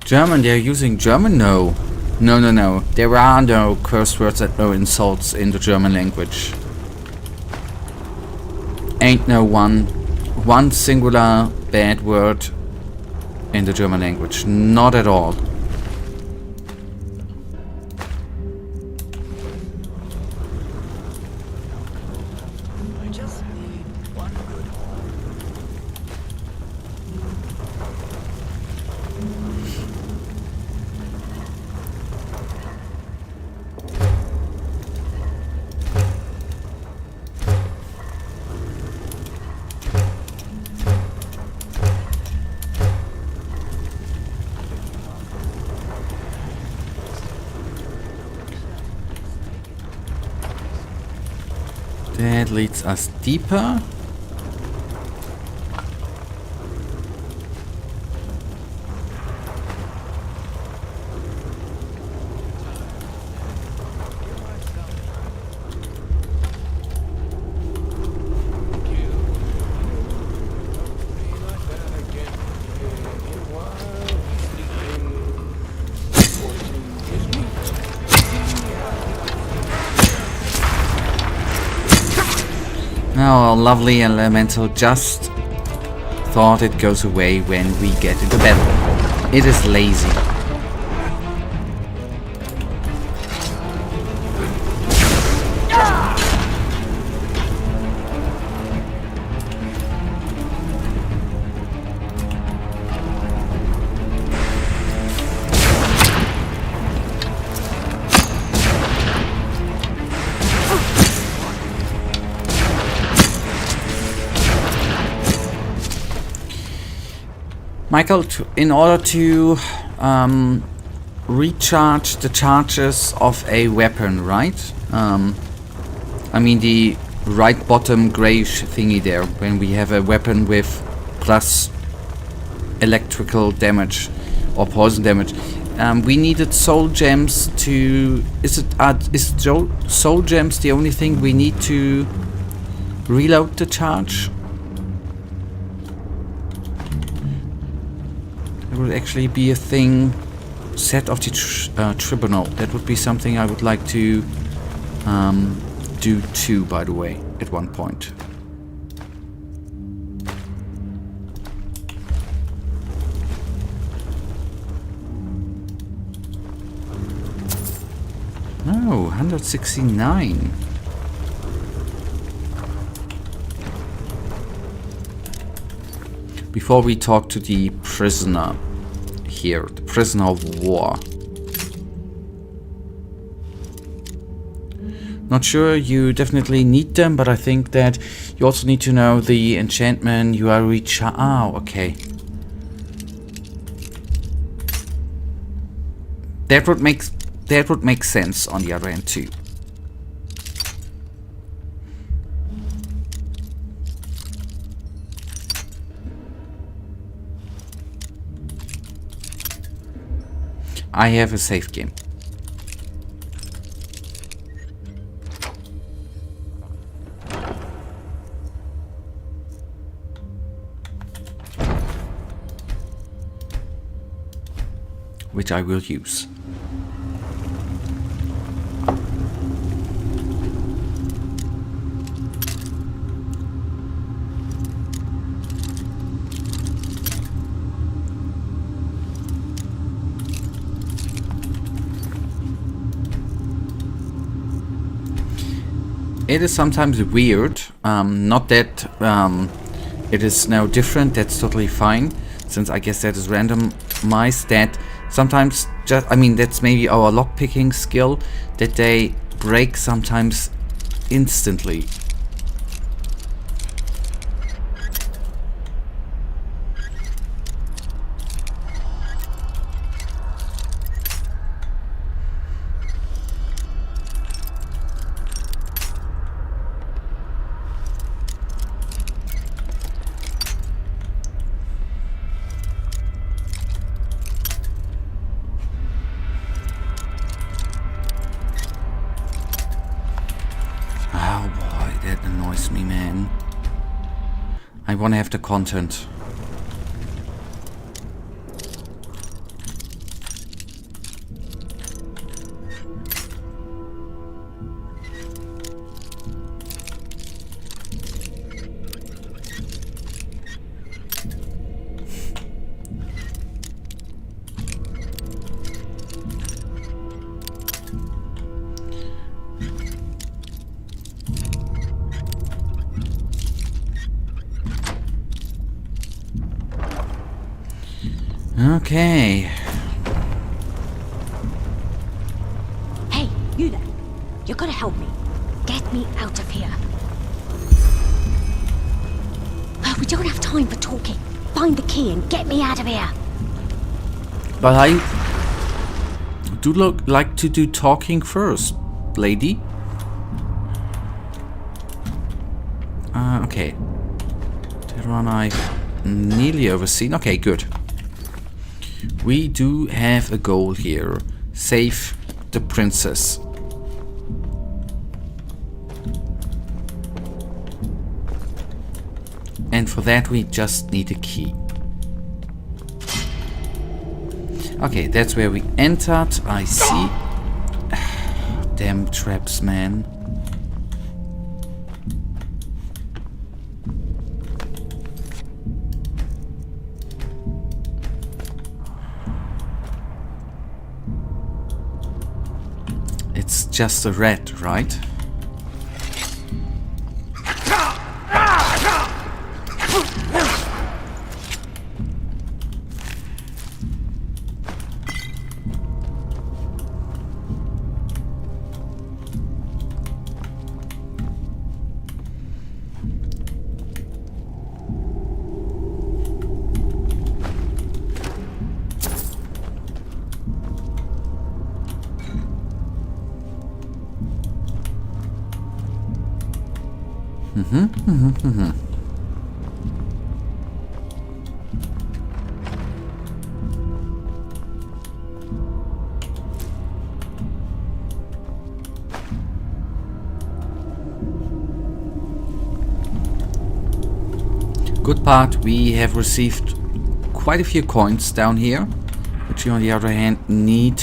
German, they're using German? No. No. There are no curse words and no insults in the German language. Ain't no one singular bad word in the German language. Not at all. I just need one good That leads us deeper. Now our lovely elemental just thought it goes away when we get into battle. It is lazy. Michael, in order to recharge the charges of a weapon, right? I mean the right bottom greyish thingy there, when we have a weapon with plus electrical damage or poison damage. We needed soul gems to... Is soul gems the only thing we need to reload the charge? Would actually be a thing set of the tribunal. That would be something I would like to do too, by the way, at one point. Oh, 169. Before we talk to the prisoner here, the prisoner of war. Not sure you definitely need them, but I think that you also need to know the enchantment you are okay. That would make sense on the other hand too. I have a save game. Which I will use. It is sometimes weird, not that it is now different, that's totally fine, since I guess that is randomized, that sometimes just, I mean that's maybe our lockpicking skill, that they break sometimes instantly. Oh boy, that annoys me, man. I want to have the content. Okay. Hey, you there. You gotta help me. Get me out of here. Oh, we don't have time for talking. Find the key and get me out of here. But I do like to do talking first, lady. Okay. That one I've nearly overseen. Okay, good. We do have a goal here. Save the princess. And for that we just need a key. Okay, that's where we entered. I see. Damn traps, man. It's just a rat, right? Good part, we have received quite a few coins down here, which we on the other hand need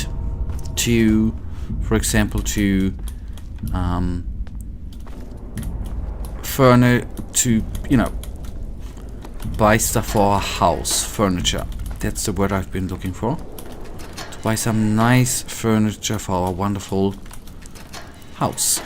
to, for example, to buy stuff for our house, furniture. That's the word I've been looking for. To buy some nice furniture for our wonderful house.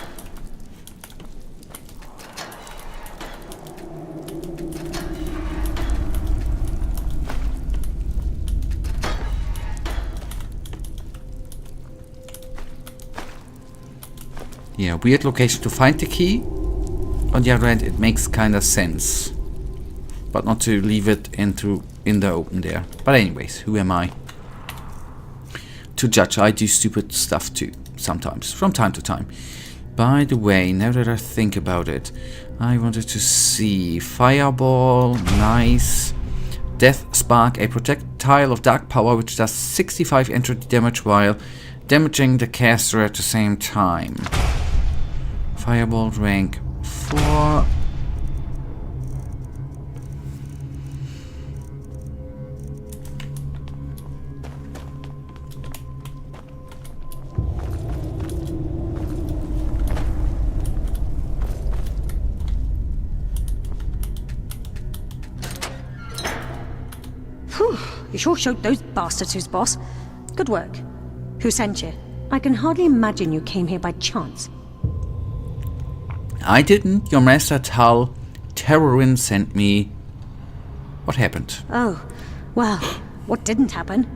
Yeah, weird location to find the key. On the other hand, it makes kind of sense. But not to leave it in the open there. But anyways, who am I to judge? I do stupid stuff too, sometimes, from time to time. By the way, now that I think about it, I wanted to see Fireball, nice. Death Spark, a projectile of dark power which does 65 entry damage while damaging the caster at the same time. Fireball rank 4. Whew, you sure showed those bastards who's boss. Good work. Who sent you? I can hardly imagine you came here by chance. I didn't. Your master Tal Terrorin sent me. What happened? Oh, well, what didn't happen?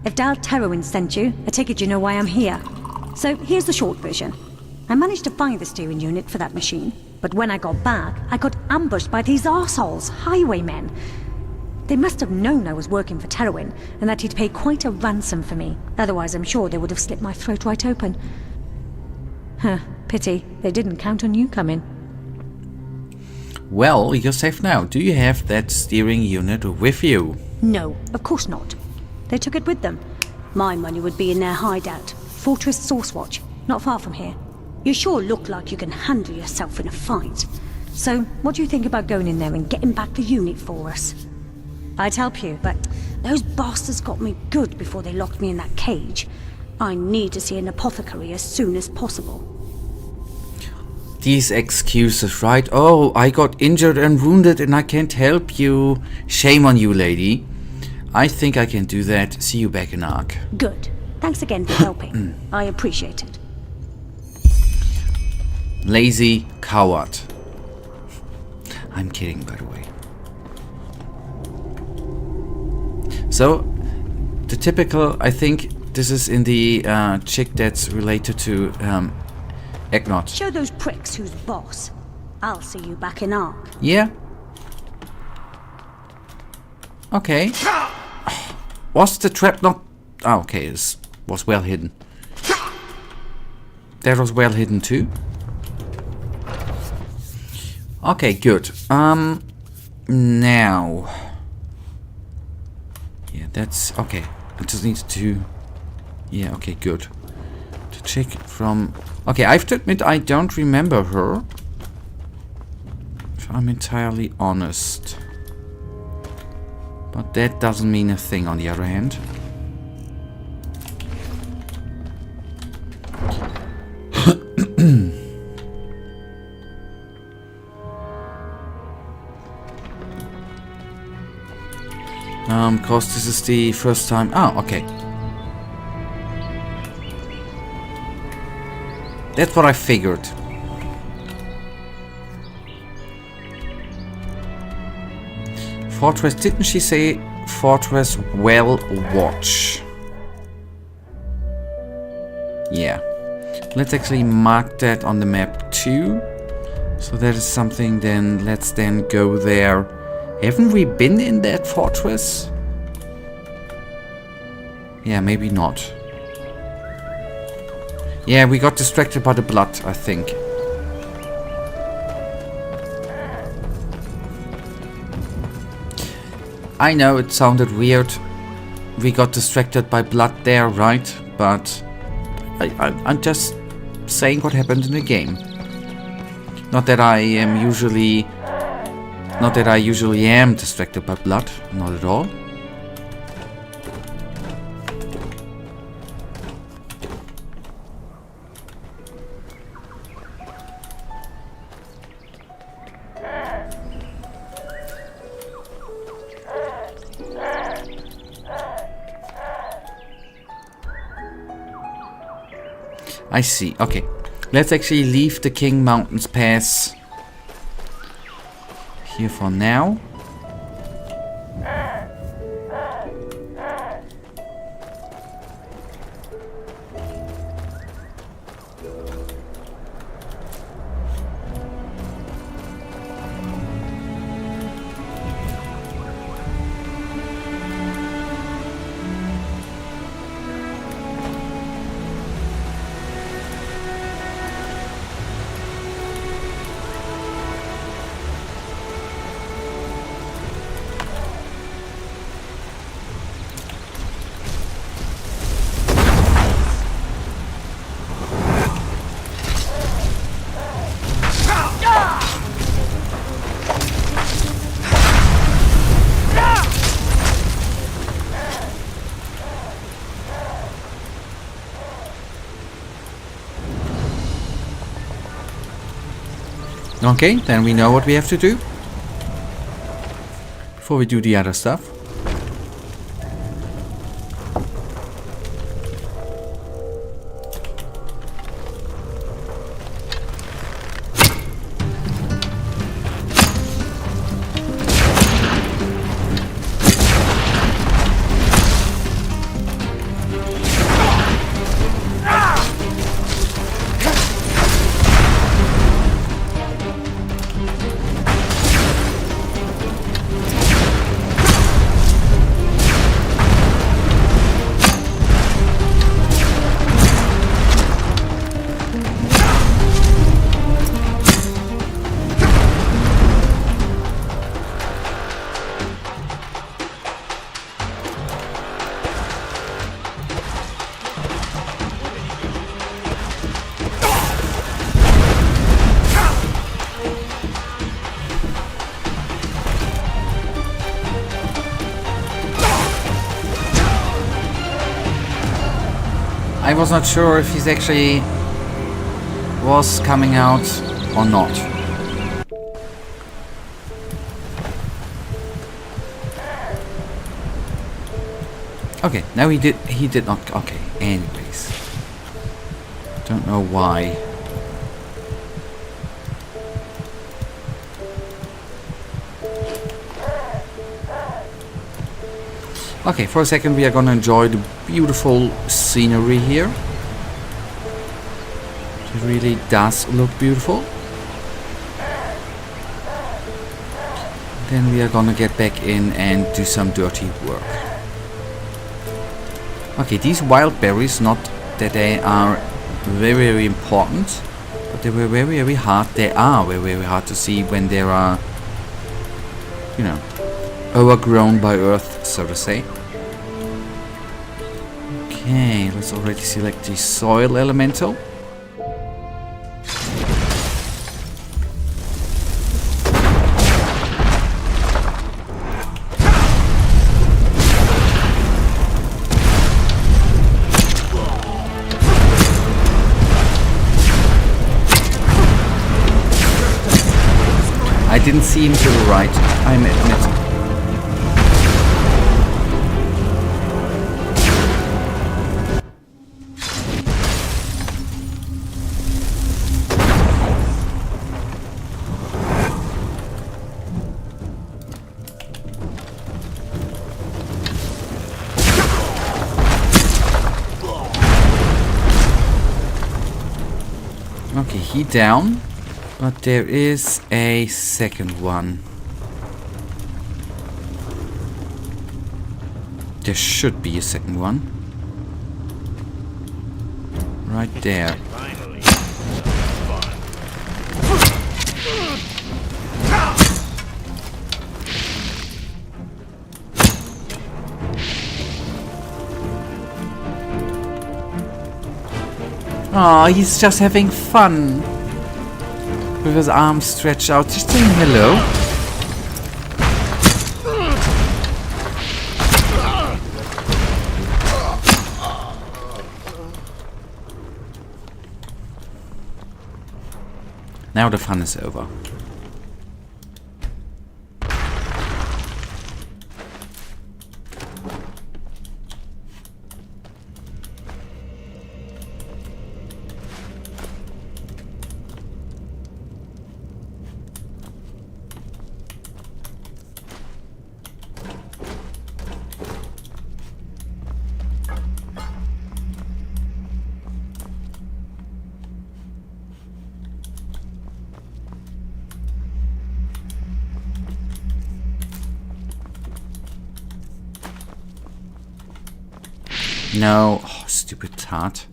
If Dal Terowin sent you, I take it you know why I'm here. So here's the short version. I managed to find the steering unit for that machine, but when I got back, I got ambushed by these arseholes, highwaymen. They must have known I was working for Terwin, and that he'd pay quite a ransom for me. Otherwise, I'm sure they would have slit my throat right open. Huh, pity. They didn't count on you coming. Well, you're safe now. Do you have that steering unit with you? No, of course not. They took it with them. My money would be in their hideout, Fortress Sourcewatch, not far from here. You sure look like you can handle yourself in a fight. So, what do you think about going in there and getting back the unit for us? I'd help you, but those bastards got me good before they locked me in that cage. I need to see an apothecary as soon as possible. These excuses, right? Oh, I got injured and wounded and I can't help you. Shame on you, lady. I think I can do that. See you back in Ark. Good. Thanks again for helping. I appreciate it. Lazy coward. I'm kidding, by the way. So, the typical, I think this is in the chick that's related to Egnot. Show those pricks who's boss. I'll see you back in Ark. Yeah. Okay. Was the trap not... Oh, okay, it was well hidden. That was well hidden too. Okay, good. Now... Yeah, that's... Okay, I just need to... Yeah, okay, good. To check from... Okay, I have to admit I don't remember her. If I'm entirely honest. But that doesn't mean a thing on the other hand. Because this is the first time... Oh, okay. That's what I figured. Fortress, didn't she say Fortress Well Watch? Yeah. Let's actually mark that on the map too. So that is something then, let's then go there. Haven't we been in that fortress? Yeah, maybe not. Yeah, we got distracted by the blood, I think. I know it sounded weird. We got distracted by blood there, right? But I'm just saying what happened in the game. Not that I usually am distracted by blood, not at all. I see. Okay. Let's actually leave the King Mountains Pass here for now. Okay, then we know what we have to do before we do the other stuff. I was not sure if he's actually was coming out or not. Okay, now he did not. Okay, anyways. Don't know why. Okay, for a second we are gonna enjoy the beautiful scenery here. It really does look beautiful. Then we are gonna get back in and do some dirty work. Okay, these wild berries, not that they are very, very important, but they were very, very hard. They are very, very hard to see when they are, you know, overgrown by earth, so to say. Okay, let's already select the soil elemental. I didn't see him to the right, I admit. Okay, he down. But there is a second one. There should be a second one. Right there. Aw, he's just having fun. With his arms stretched out, just saying hello. Now the fun is over. No. Oh, stupid tart.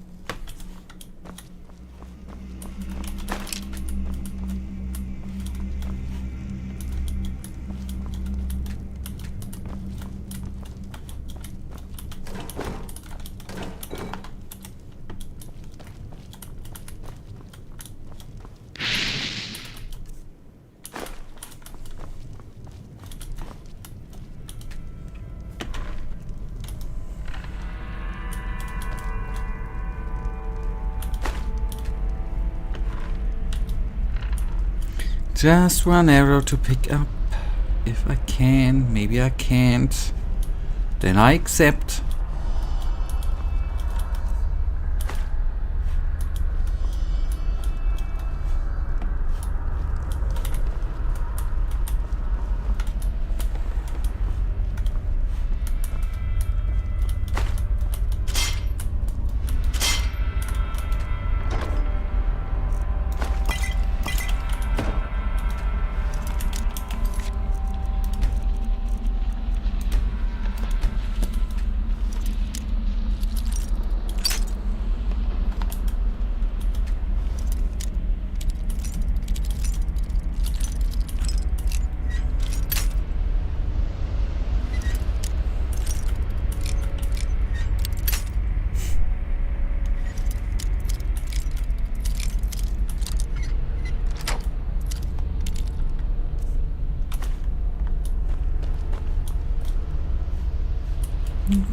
Just one arrow to pick up. If I can, maybe I can't. Then I accept.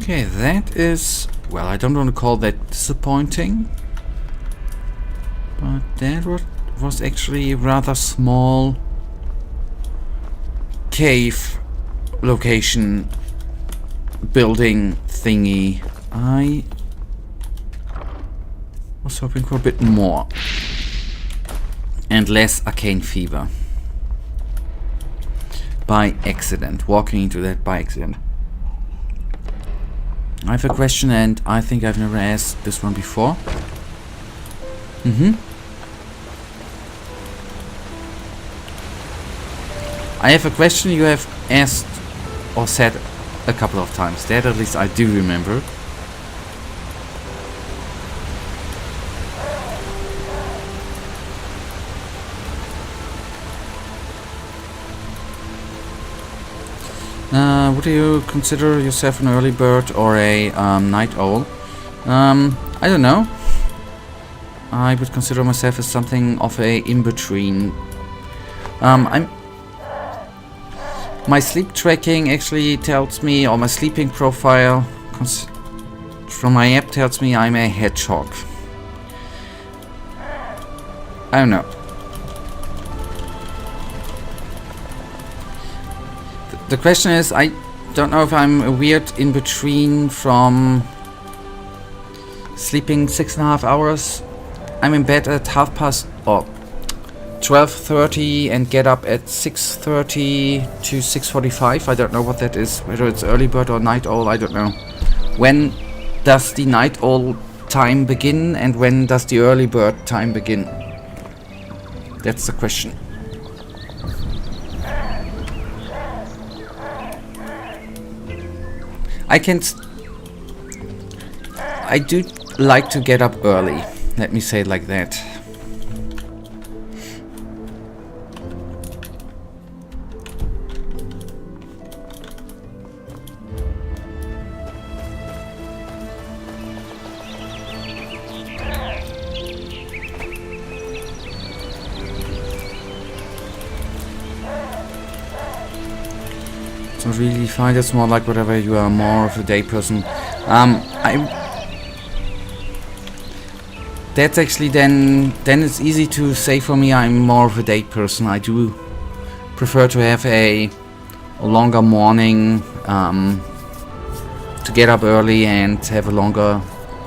Okay, that is well, I don't want to call that disappointing, but that was actually a rather small cave location building thingy. I was hoping for a bit more and less arcane fever. By accident, walking into that by accident. I have a question, and I think I've never asked this one before. I have a question you have asked or said a couple of times. That at least I do remember. Would you consider yourself an early bird or a night owl? I don't know. I would consider myself as something of a in-between. My sleep tracking actually tells me, or my sleeping profile from my app tells me I'm a hedgehog. I don't know. The question is, I don't know if I'm a weird in-between from sleeping 6.5 hours. I'm in bed at 12:30 and get up at 6:30 to 6:45. I don't know what that is, whether it's early bird or night owl, I don't know. When does the night owl time begin and when does the early bird time begin? That's the question. I do like to get up early, let me say it like that. Not really fine. It's more like whatever you are more of a day person. That's actually then it's easy to say for me I'm more of a day person. I do prefer to have a longer morning, to get up early and have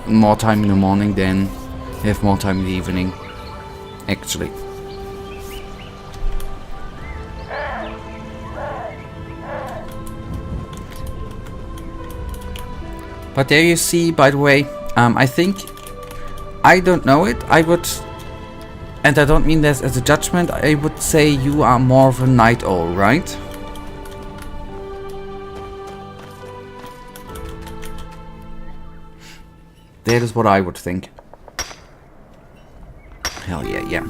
more time in the morning than have more time in the evening, actually. But there you see, by the way, I think, I don't know it, I would, and I don't mean this as a judgment, I would say you are more of a night owl, right? That is what I would think. Hell yeah, yeah.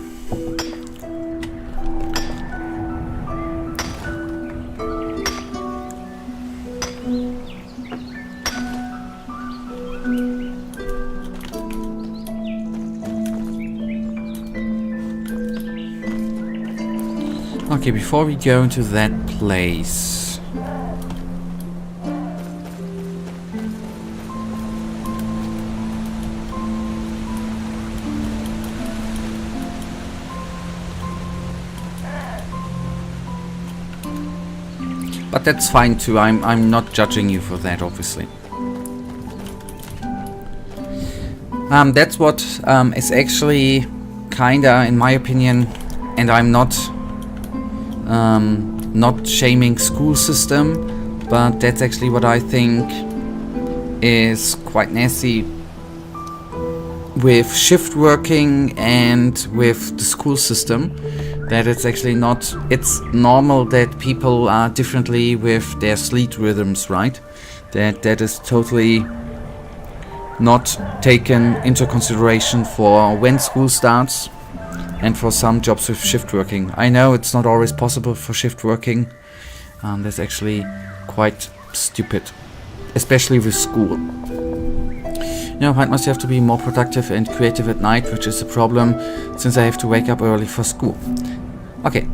Okay, before we go into that place, but that's fine too. I'm not judging you for that, obviously. That's what is actually kinda, in my opinion, and I'm not shaming school system, but that's actually what I think is quite nasty with shift working and with the school system, that it's actually not, it's normal that people are differently with their sleep rhythms, right? That is totally not taken into consideration for when school starts. And for some jobs with shift working. I know it's not always possible for shift working. That's actually quite stupid. Especially with school. I find myself to be more productive and creative at night, which is a problem since I have to wake up early for school. Okay.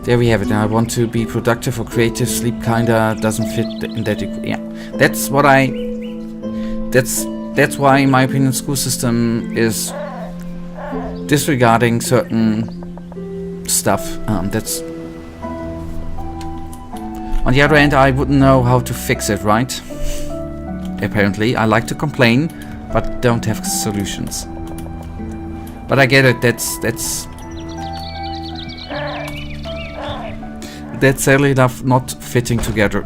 There we have it. Now I want to be productive or creative. Sleep kinda doesn't fit in that degree. Yeah. That's what I that's why, in my opinion, school system is disregarding certain stuff. That's on the other hand, I wouldn't know how to fix it, right? Apparently, I like to complain, but don't have solutions. But I get it. That's sadly enough not fitting together.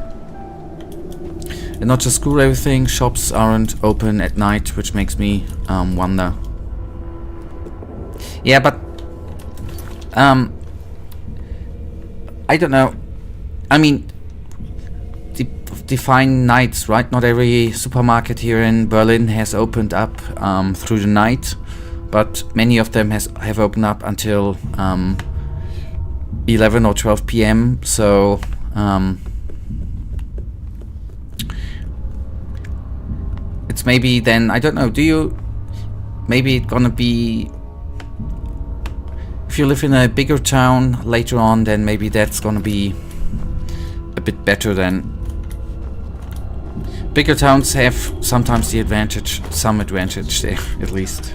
And not just school, everything. Shops aren't open at night, which makes me wonder. Yeah, but I don't know. I mean, define nights, right? Not every supermarket here in Berlin has opened up through the night, but many of them have opened up until 11 or 12 p.m. So it's maybe then, I don't know, maybe it's gonna be, if you live in a bigger town later on, then maybe that's gonna be a bit better than. Bigger towns have sometimes the advantage, some advantage there, at least.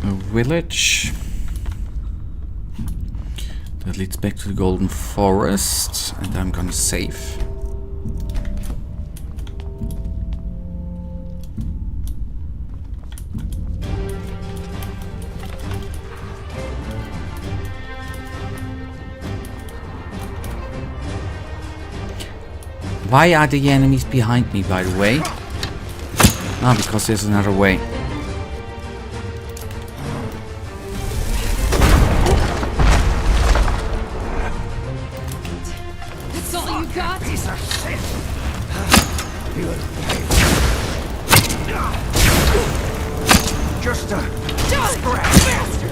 A village that leads back to the Goldenforst, and I'm gonna save. Why are the enemies behind me, by the way? Ah, because there's another way. That's all you got? Piece of shit! You just a scrap bastard!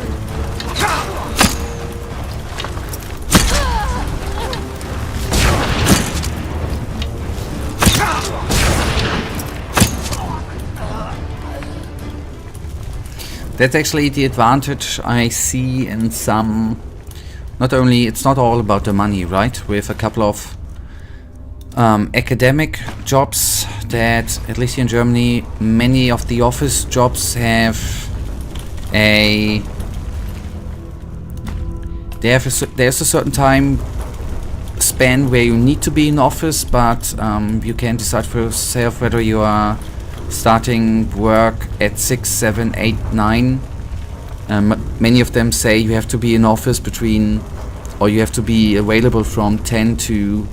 That's actually the advantage I see in some. Not only, it's not all about the money, right? With a couple of academic jobs that, at least here in Germany, many of the office jobs have there's a certain time span where you need to be in office, but you can decide for yourself whether you are starting work at 6, 7, 8, 9. Many of them say you have to be in office between, or you have to be available from 10 to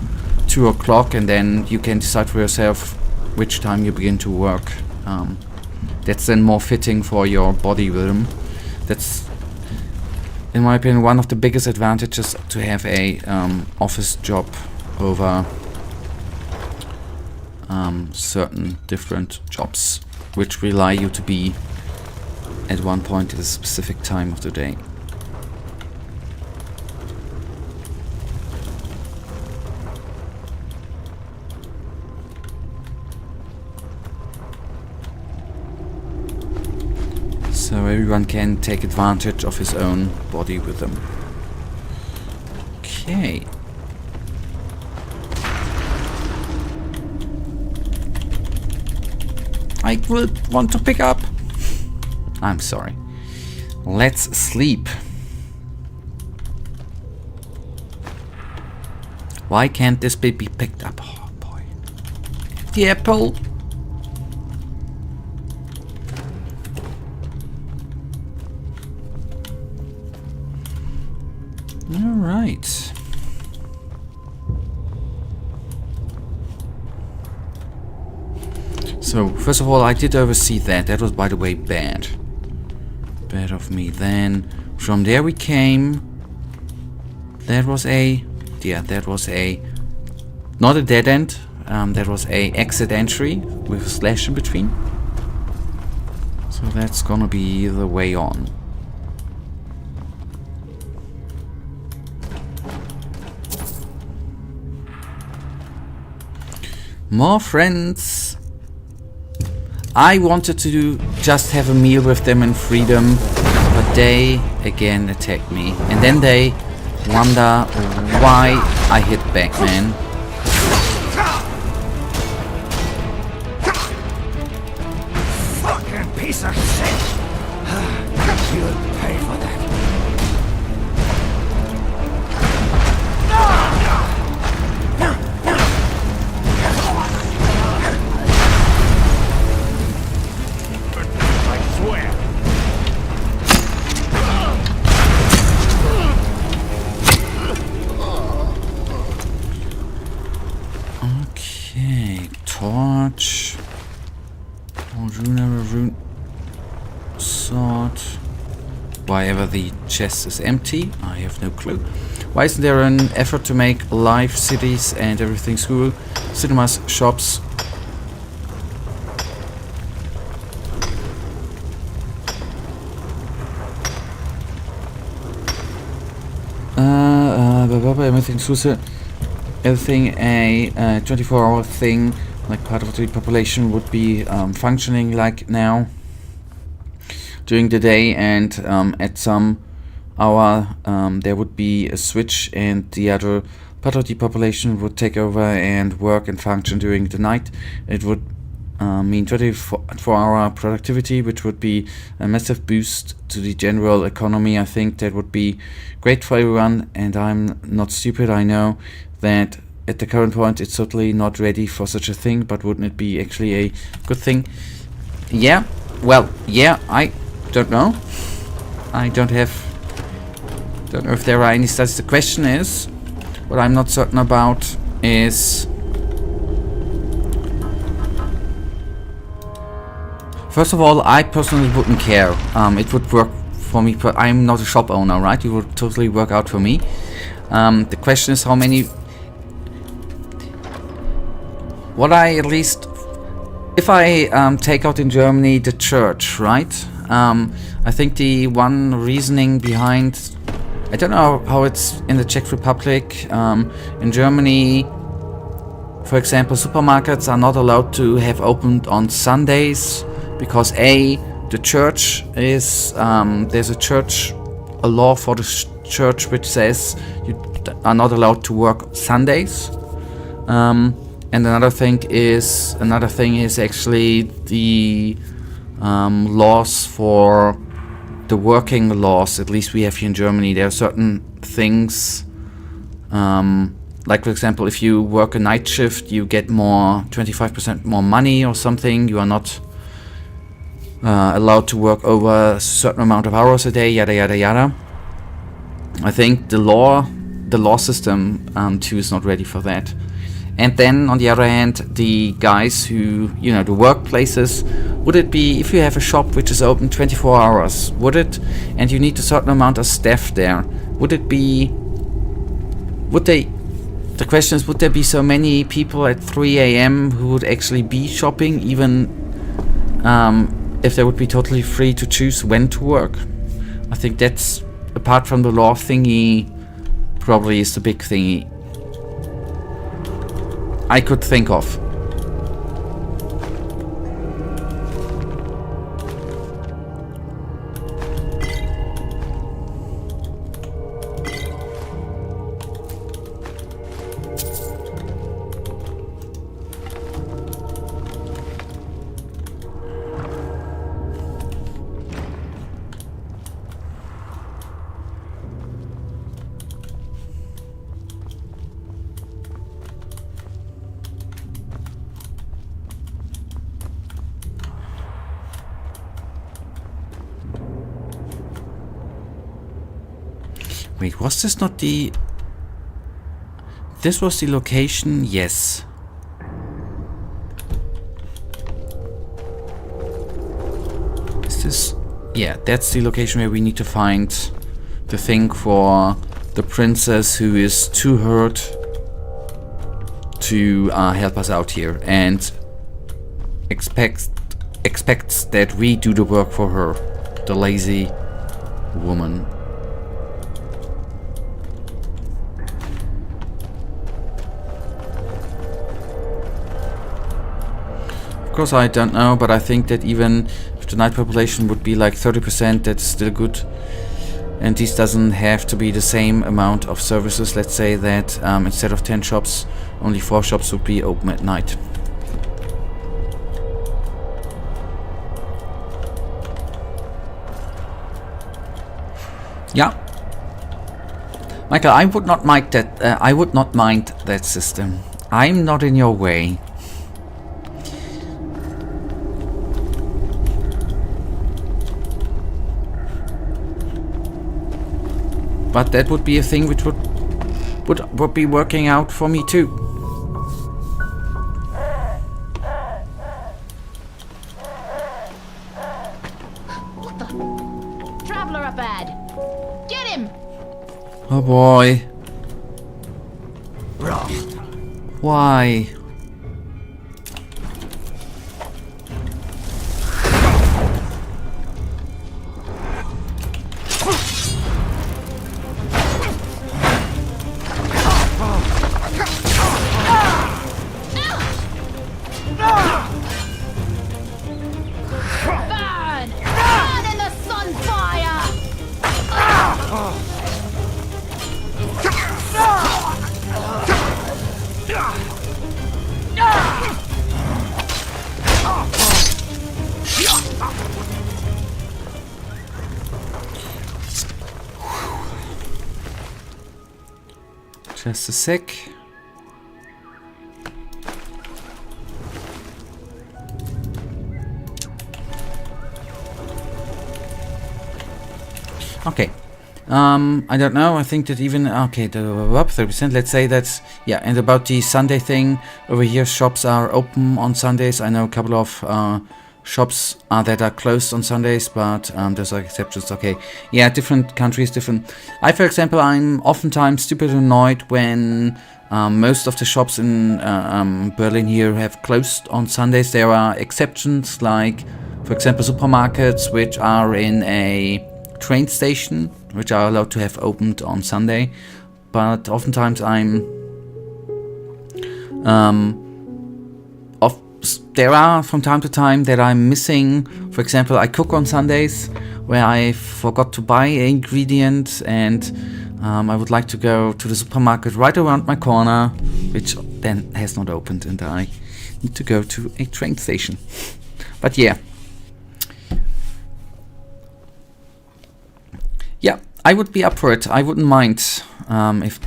2 o'clock, and then you can decide for yourself which time you begin to work. That's then more fitting for your body rhythm. That's, in my opinion, one of the biggest advantages to have a office job over certain different jobs, which rely you to be at one point at a specific time of the day. So everyone can take advantage of his own body rhythm. Okay. I will want to pick up. I'm sorry. Let's sleep. Why can't this be picked up? Oh boy. The apple. Alright. So, first of all, I did oversee that. That was, by the way, bad. Bad of me. Then, from there we came. That was a... Yeah, that was a... Not a dead end. That was a exit entry with a slash in between. So that's gonna be the way on. More friends. I wanted to just have a meal with them in freedom, but they again attacked me. And then they wonder why I hit back, man. Fucking piece of shit! You'll pay for that. I swear. Okay, torch. Rune sword. Why ever the chest is empty, I have no clue. Why isn't there an effort to make live cities and everything cool? Cinemas, shops. Everything cool. Everything a 24-hour thing, like part of the population would be functioning like now during the day, and at some hour there would be a switch and the other part of the population would take over and work and function during the night. It would mean 24-hour productivity, which would be a massive boost to the general economy. I think that would be great for everyone, and I'm not stupid. I know that at the current point it's totally not ready for such a thing, but wouldn't it be actually a good thing? Yeah, well, yeah, I don't know. I don't know if there are any studies. The question is, what I'm not certain about is, first of all, I personally wouldn't care. It would work for me, but I'm not a shop owner, right? It would totally work out for me. The question is how many... What I at least... If I take out in Germany the church, right? I think the one reasoning behind... I don't know how it's in the Czech Republic. In Germany, for example, supermarkets are not allowed to have opened on Sundays because the church is... there's a law for the church which says you are not allowed to work Sundays. And another thing is actually the laws for the working laws. At least we have here in Germany. There are certain things, like for example, if you work a night shift, you get 25% more money or something. You are not allowed to work over a certain amount of hours a day. Yada yada yada. I think the law system too is not ready for that. And then, on the other hand, the guys who, the workplaces, would it be, if you have a shop which is open 24 hours, and you need a certain amount of staff there, the question is, would there be so many people at 3 AM who would actually be shopping, even if they would be totally free to choose when to work? I think that's, apart from the law thingy, probably is the big thingy I could think of. Wait, was this not the... This was the location? Yes. Is this... Yeah, that's the location where we need to find the thing for the princess who is too hurt to help us out here and expects that we do the work for her, the lazy woman. Of course, I don't know, but I think that even if the night population would be like 30%, that's still good. And this doesn't have to be the same amount of services. Let's say that instead of 10 shops, only 4 shops would be open at night. Yeah, Michael, I would not mind that. I would not mind that system. I'm not in your way. But that would be a thing which would be working out for me too. What the? Traveler up ahead. Get him! Oh boy. Why? Burn! Burn in the sunfire! Just a sec. Okay. I don't know. I think that even okay, the up 30%. Let's say that's yeah. And about the Sunday thing over here, shops are open on Sundays. I know a couple of shops that are closed on Sundays, but there's exceptions. Okay, yeah, different countries, different. I, for example, I'm oftentimes stupid annoyed when most of the shops in Berlin here have closed on Sundays. There are exceptions, like for example, supermarkets which are in a train station, which are allowed to have opened on Sunday, but oftentimes there are from time to time that I'm missing. For example, I cook on Sundays where I forgot to buy an ingredient, and I would like to go to the supermarket right around my corner, which then has not opened, and I need to go to a train station. But yeah. Yeah, I would be up for it. I wouldn't mind if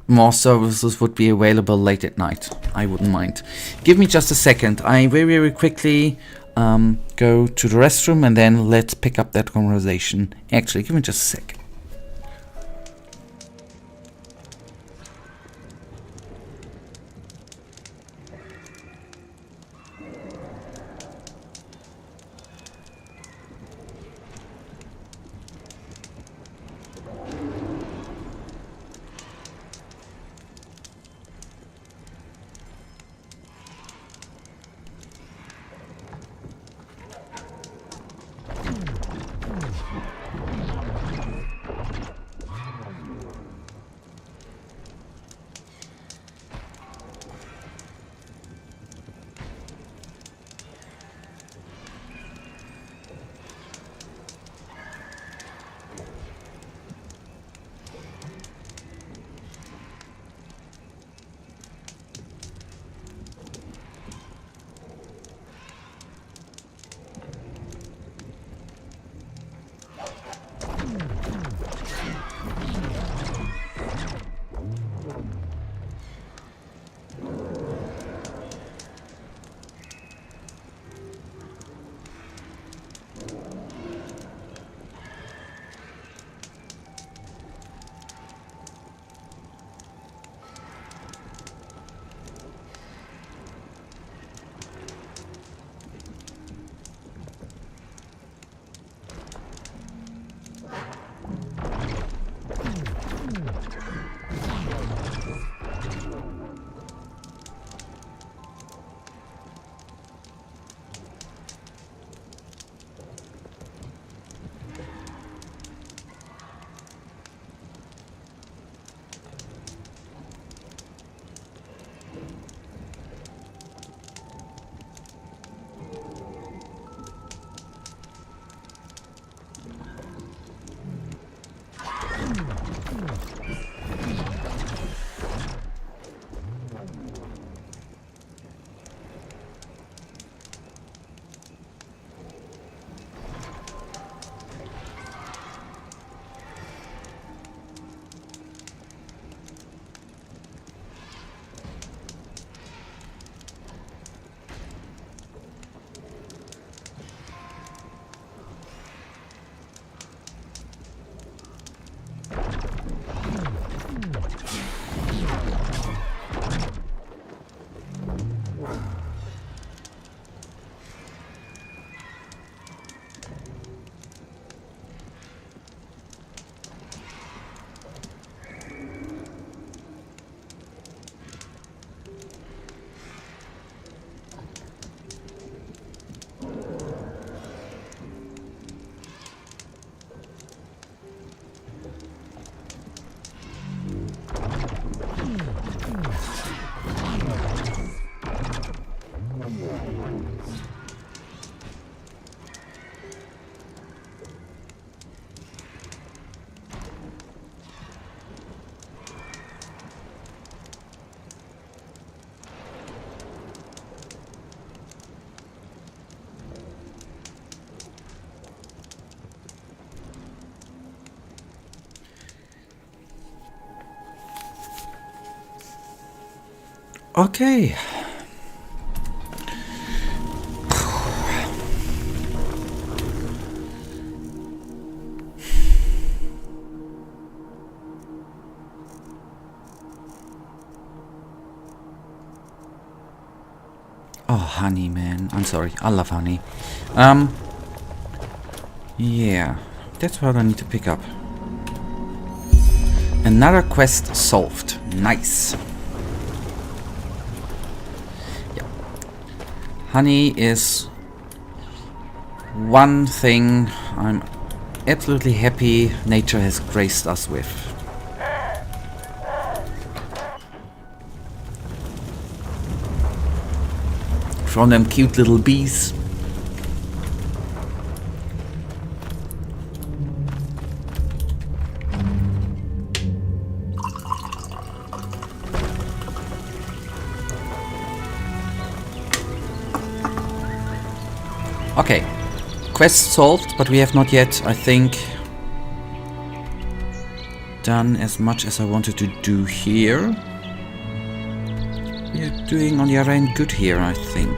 more services would be available late at night. I wouldn't mind. Give me just a second. I very, very quickly go to the restroom, and then let's pick up that conversation. Actually, give me just a sec. Okay. Oh, honey, man. I'm sorry. I love honey. Yeah. That's what I need to pick up. Another quest solved. Nice. Yeah. Honey is one thing I'm absolutely happy nature has graced us with. From them cute little bees. Okay, quest solved, but we have not yet, I think, done as much as I wanted to do here. We are doing on the other end good here, I think.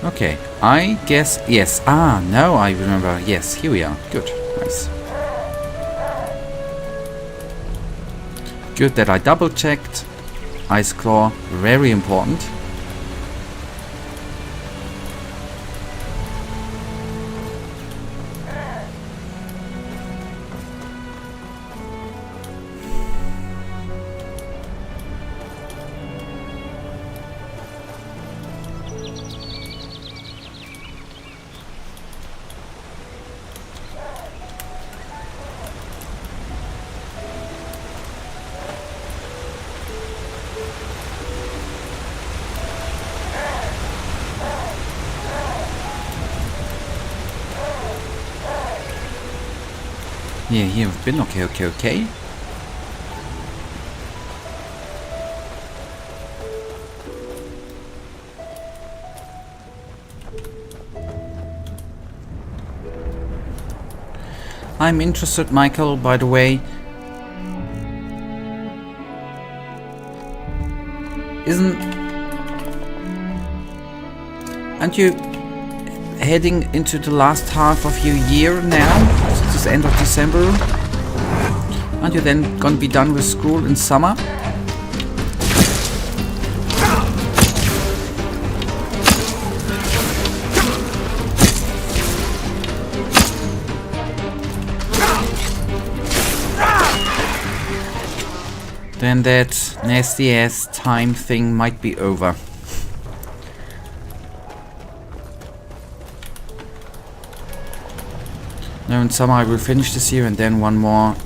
Okay, I guess, yes. Ah, no, I remember. Yes, here we are. Good, nice. Good that I double checked. Ice Claw, very important. Yeah, here we've been. Okay. I'm interested, Michael, by the way. Aren't you heading into the last half of your year now? Since the end of December? Aren't you then gonna be done with school in summer? Then that nasty ass time thing might be over. No, in summer I will finish this year and then one more.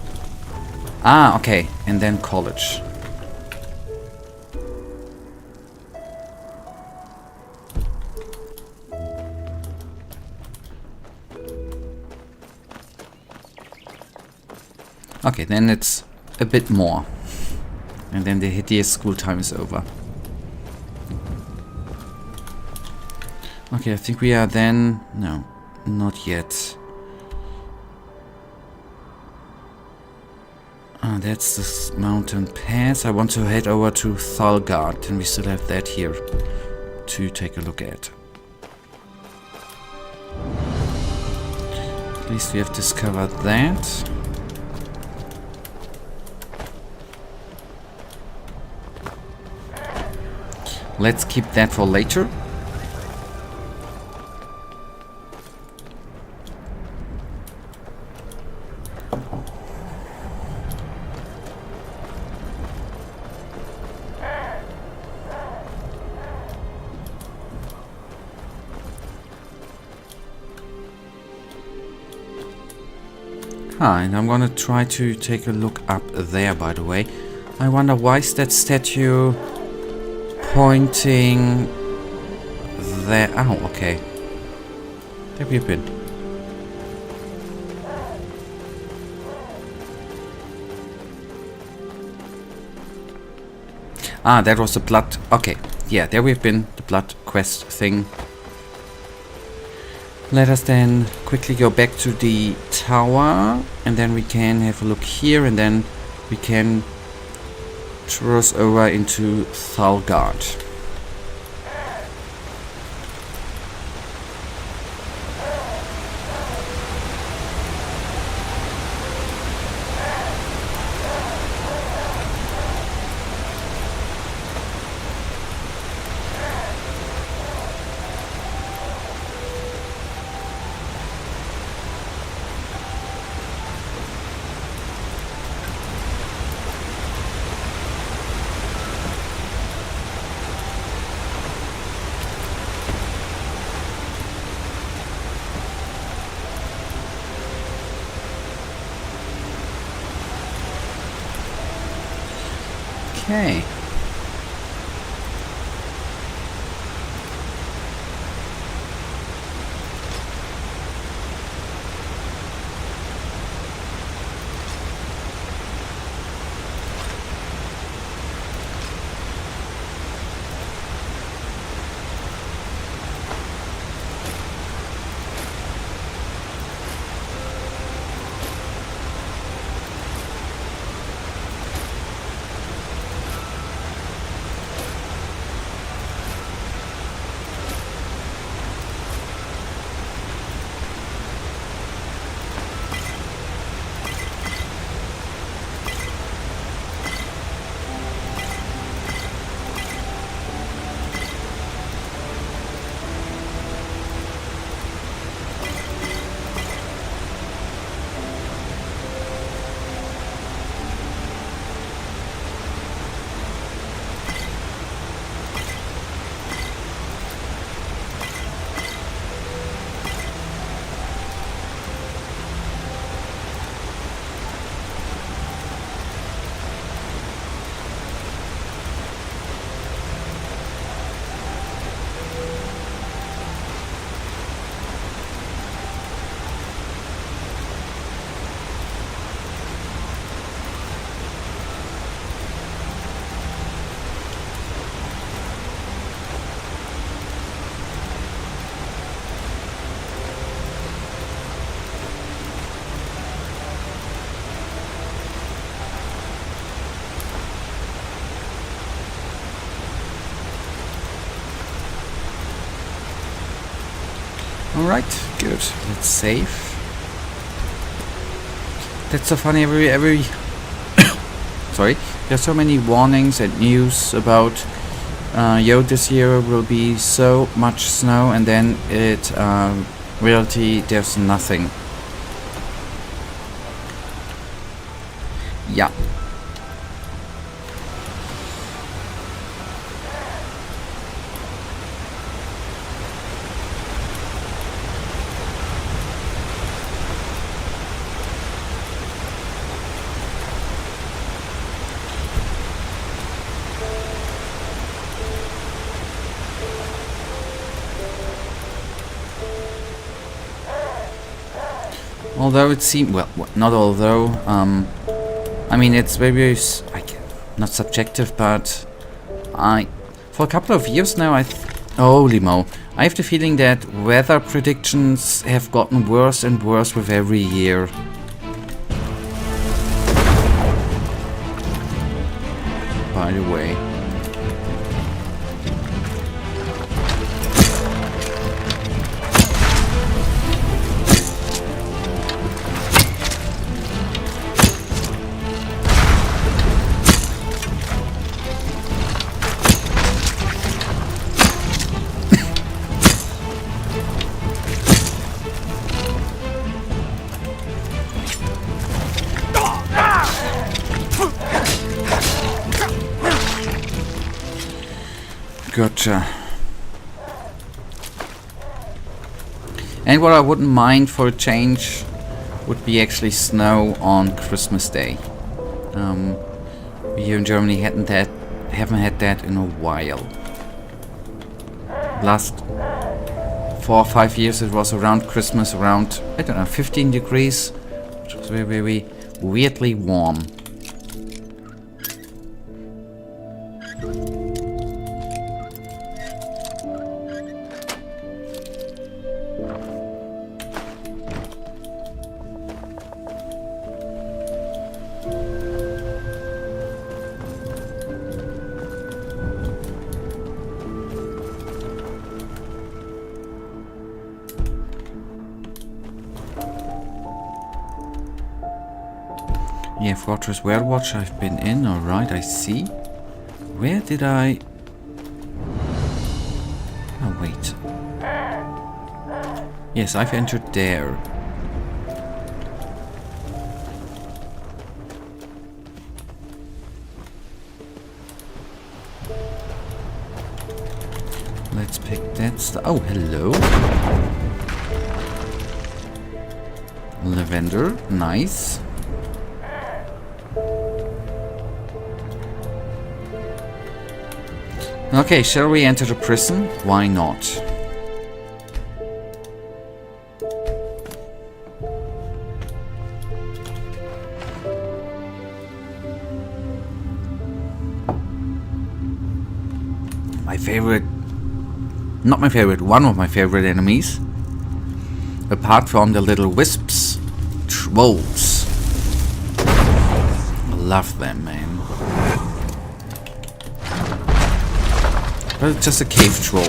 Ah, okay, and then college. Okay, then it's a bit more. And then the hideous school time is over. Okay, I think we are then... No, not yet. Ah, that's this mountain pass. I want to head over to Thalgard, and we still have that here to take a look at. At least we have discovered that. Let's keep that for later. And I'm gonna try to take a look up there, by the way. I wonder why is that statue pointing there? Oh, okay. There we've been. Ah, that was the blood. Okay, yeah, there we've been. The blood quest thing. Let us then quickly go back to the tower, and then we can have a look here, and then we can cross over into Thalgard. Okay. Alright, good. Let's save. That's so funny, every sorry, there's so many warnings and news about yo, this year will be so much snow, and then it reality there's nothing. Yeah. Although it seems, well, not although, I mean, it's very, not subjective, but for a couple of years now, holy mo, I have the feeling that weather predictions have gotten worse and worse with every year. By the way. Gotcha. And what I wouldn't mind for a change would be actually snow on Christmas Day. We here in Germany haven't had that in a while. Last 4 or 5 years it was around Christmas, around, I don't know, 15 degrees, which was very, very weirdly warm. Yeah, Fortress Werewatch I've been in, alright, I see. Where did I... Oh, wait. Yes, I've entered there. Let's pick that stuff. Oh, hello. Lavender, nice. Okay, shall we enter the prison? Why not? My favorite... Not my favorite, one of my favorite enemies. Apart from the little wisps. Trolls. I love them, man. But it's just a cave troll.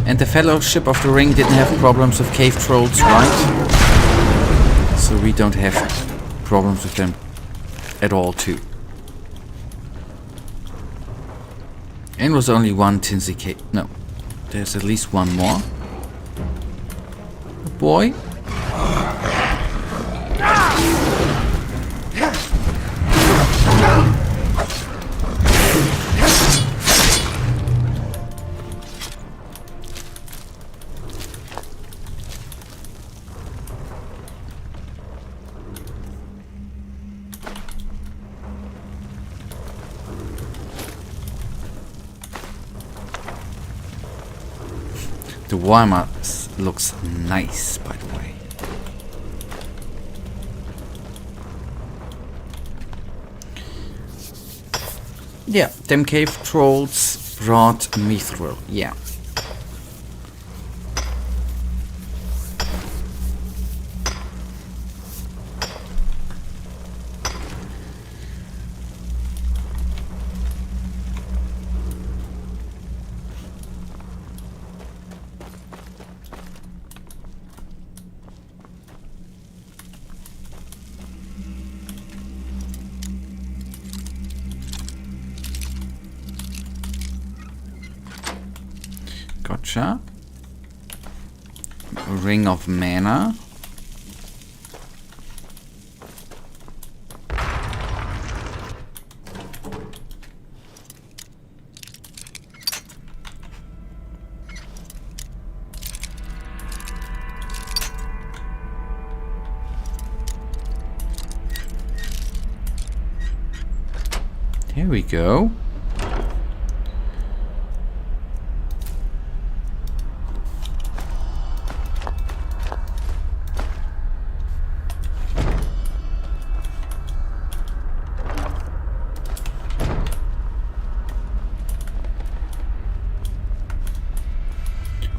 And the Fellowship of the Ring didn't have problems with cave trolls, right? So we don't have problems with them at all, too. And was only one tinsy cave. No, there's at least one more. A boy. The warmer looks nice, by the way. Yeah, them cave trolls brought mithril. Yeah. Gotcha. Ring of Mana. There we go.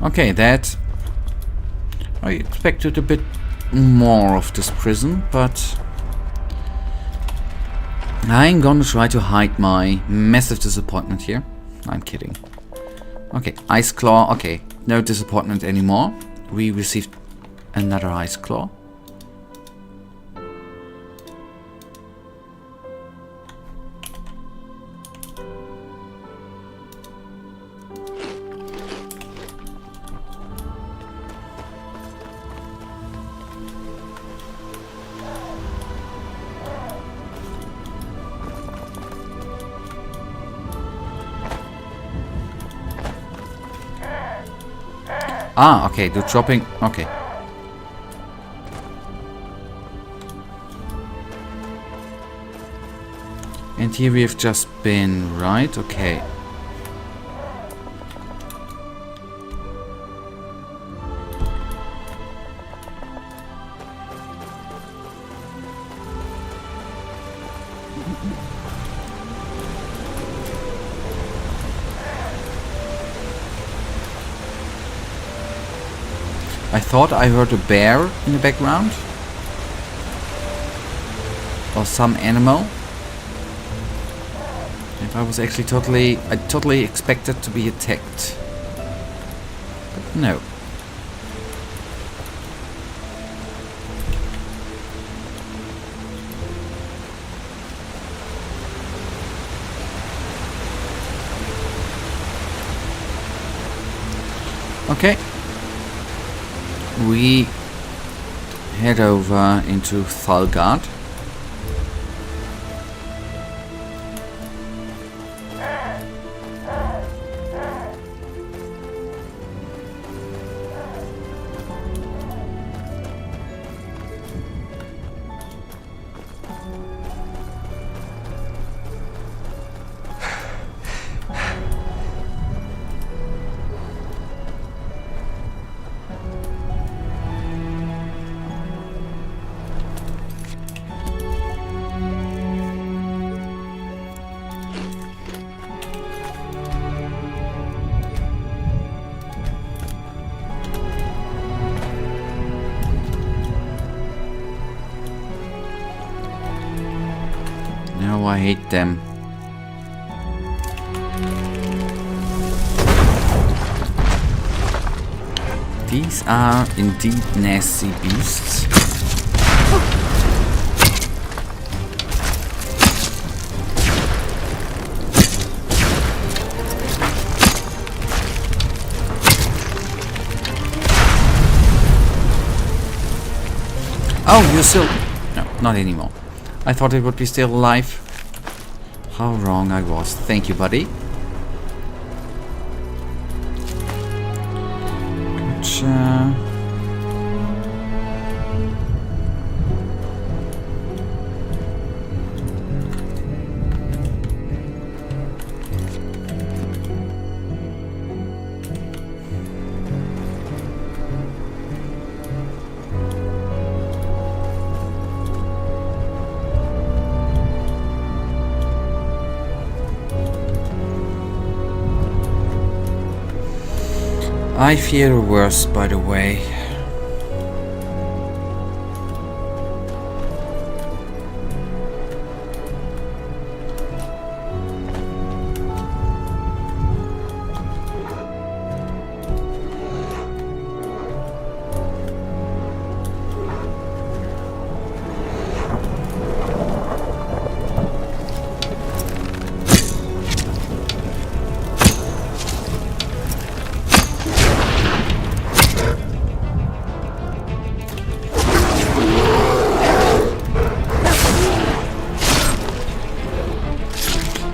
Okay, that... I expected a bit more of this prison, but... I'm gonna try to hide my massive disappointment here. I'm kidding. Okay, Ice Claw. Okay, no disappointment anymore. We received another Ice Claw. Ah, okay, the dropping... Okay. And here we have just been, right? Okay. I thought I heard a bear in the background. Or some animal. And I was actually I totally expected to be attacked. But no. Okay. We head over into Thalgard. No, I hate them. These are indeed nasty beasts. Oh, you're still... No, not anymore. I thought it would be still alive. How wrong I was. Thank you, buddy. Gotcha. I fear the worst, by the way.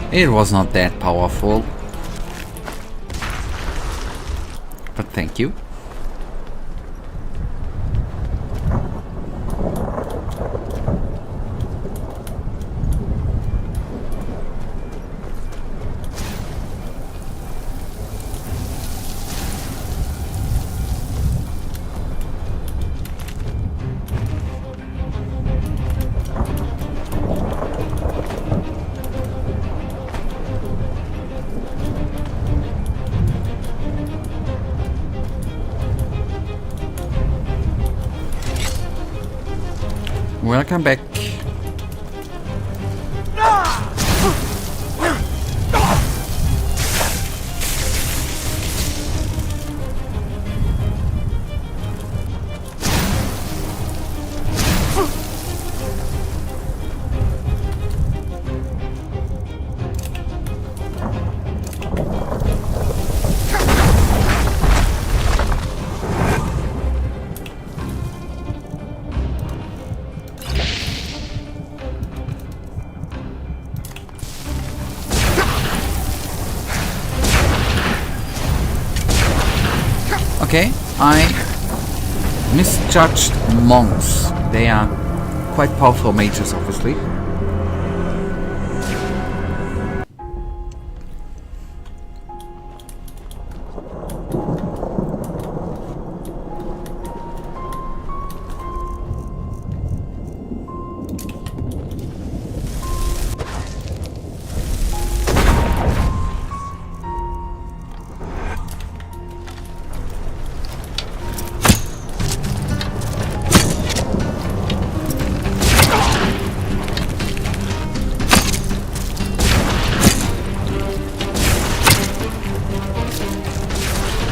It was not that powerful. But thank you. Welcome back. Okay, I misjudged monks. They are quite powerful mages, obviously.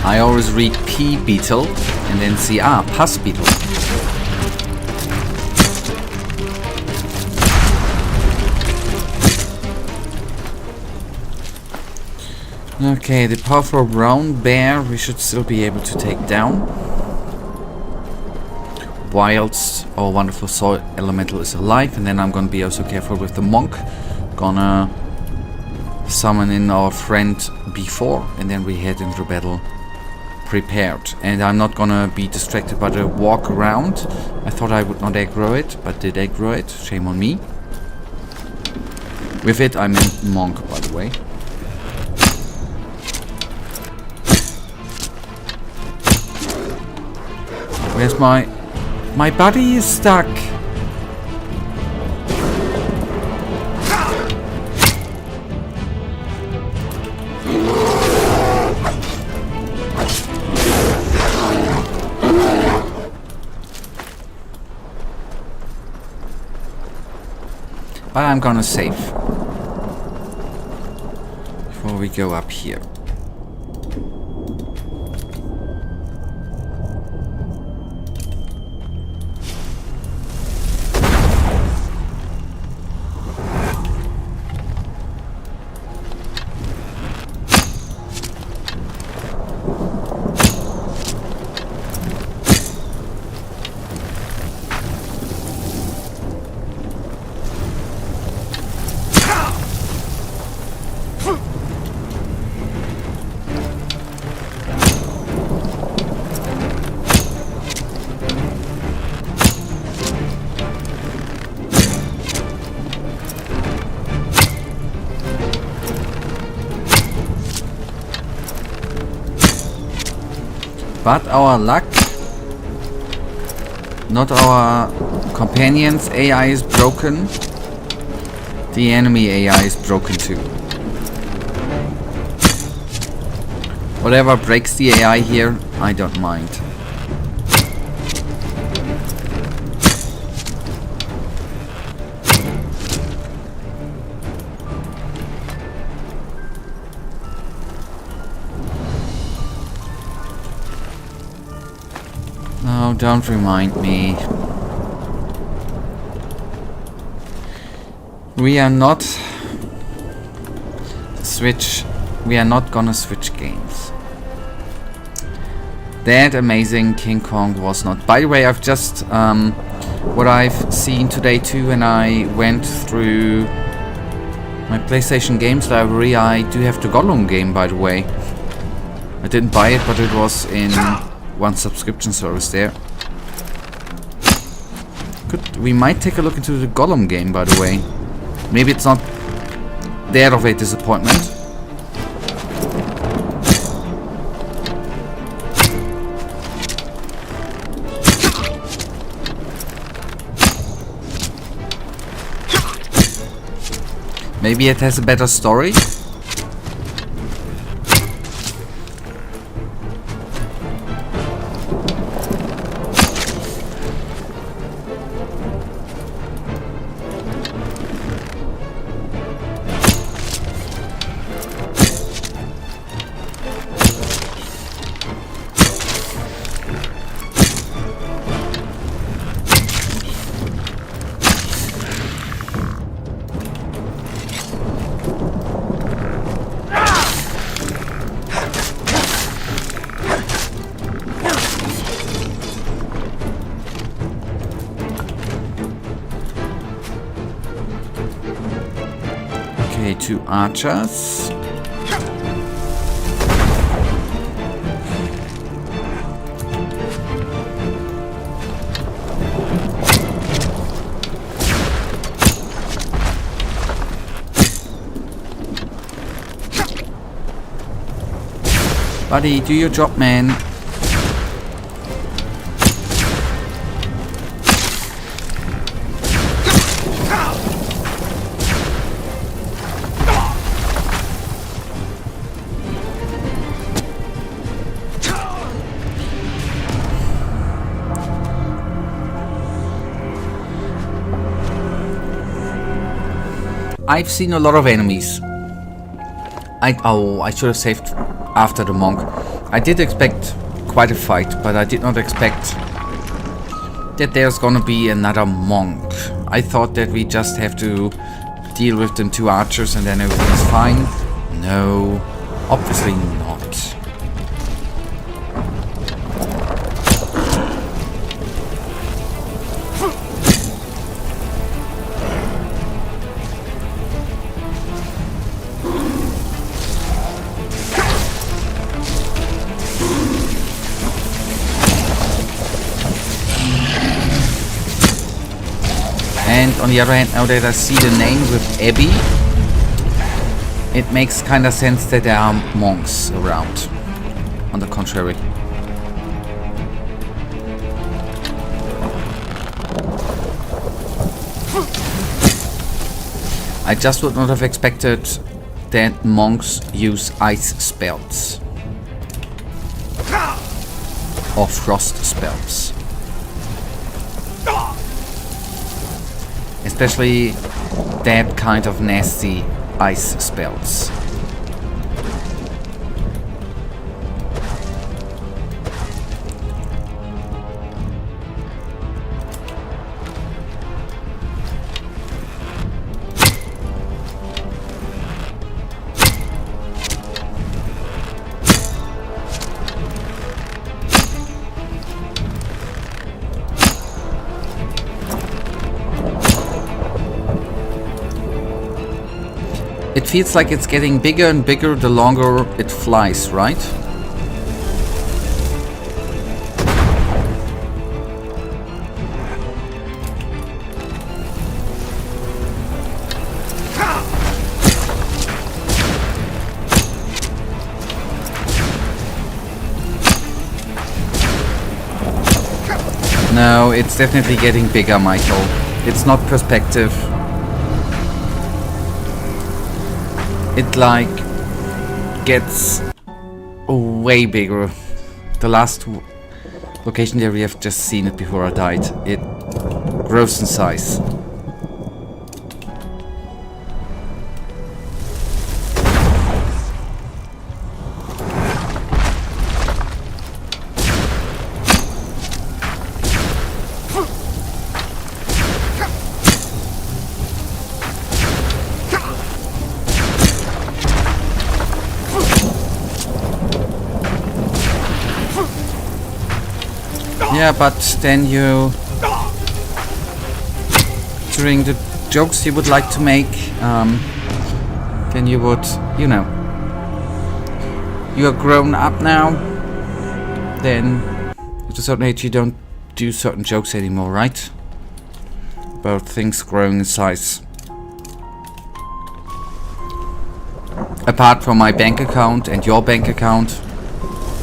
I always read P beetle and then see pus beetle. Okay, the powerful brown bear we should still be able to take down. Whilst our wonderful soil elemental is alive, and then I'm gonna be also careful with the monk. Gonna summon in our friend before, and then we head into battle prepared. And I'm not gonna be distracted by the walk around. I thought I would not aggro it, but did aggro it. Shame on me. With it I meant monk, by the way. Where's my buddy is stuck. But I'm gonna save before we go up here. But our luck, not our companion's AI is broken. The enemy AI is broken too. Whatever breaks the AI here, I don't mind. No, don't remind me. We are not gonna switch games. That amazing King Kong was not. By the way, I've just what I've seen today too, when I went through my PlayStation games library, I do have the Gollum game, by the way. I didn't buy it, but it was in one subscription service there. We might take a look into the Gollum game, by the way. Maybe it's not that of a disappointment. Maybe it has a better story. Okay, 2 archers. Buddy, do your job, man. I've seen a lot of enemies. I should have saved after the monk. I did expect quite a fight, but I did not expect that there's gonna be another monk. I thought that we just have to deal with them 2 archers and then everything's fine. No. Obviously not. And on the other hand, now that I see the name with Abbey, it makes kind of sense that there are monks around. On the contrary. I just would not have expected that monks use ice spells. Or frost spells. Especially that kind of nasty ice spells. It feels like it's getting bigger and bigger the longer it flies, right? No, it's definitely getting bigger, Michael. It's not perspective. It like gets way bigger. The last location there we have just seen it before I died. It grows in size. Yeah, but then you, during the jokes you would like to make, then you would, you know, you are grown up now, then at a certain age you don't do certain jokes anymore, right? About things growing in size. Apart from my bank account and your bank account.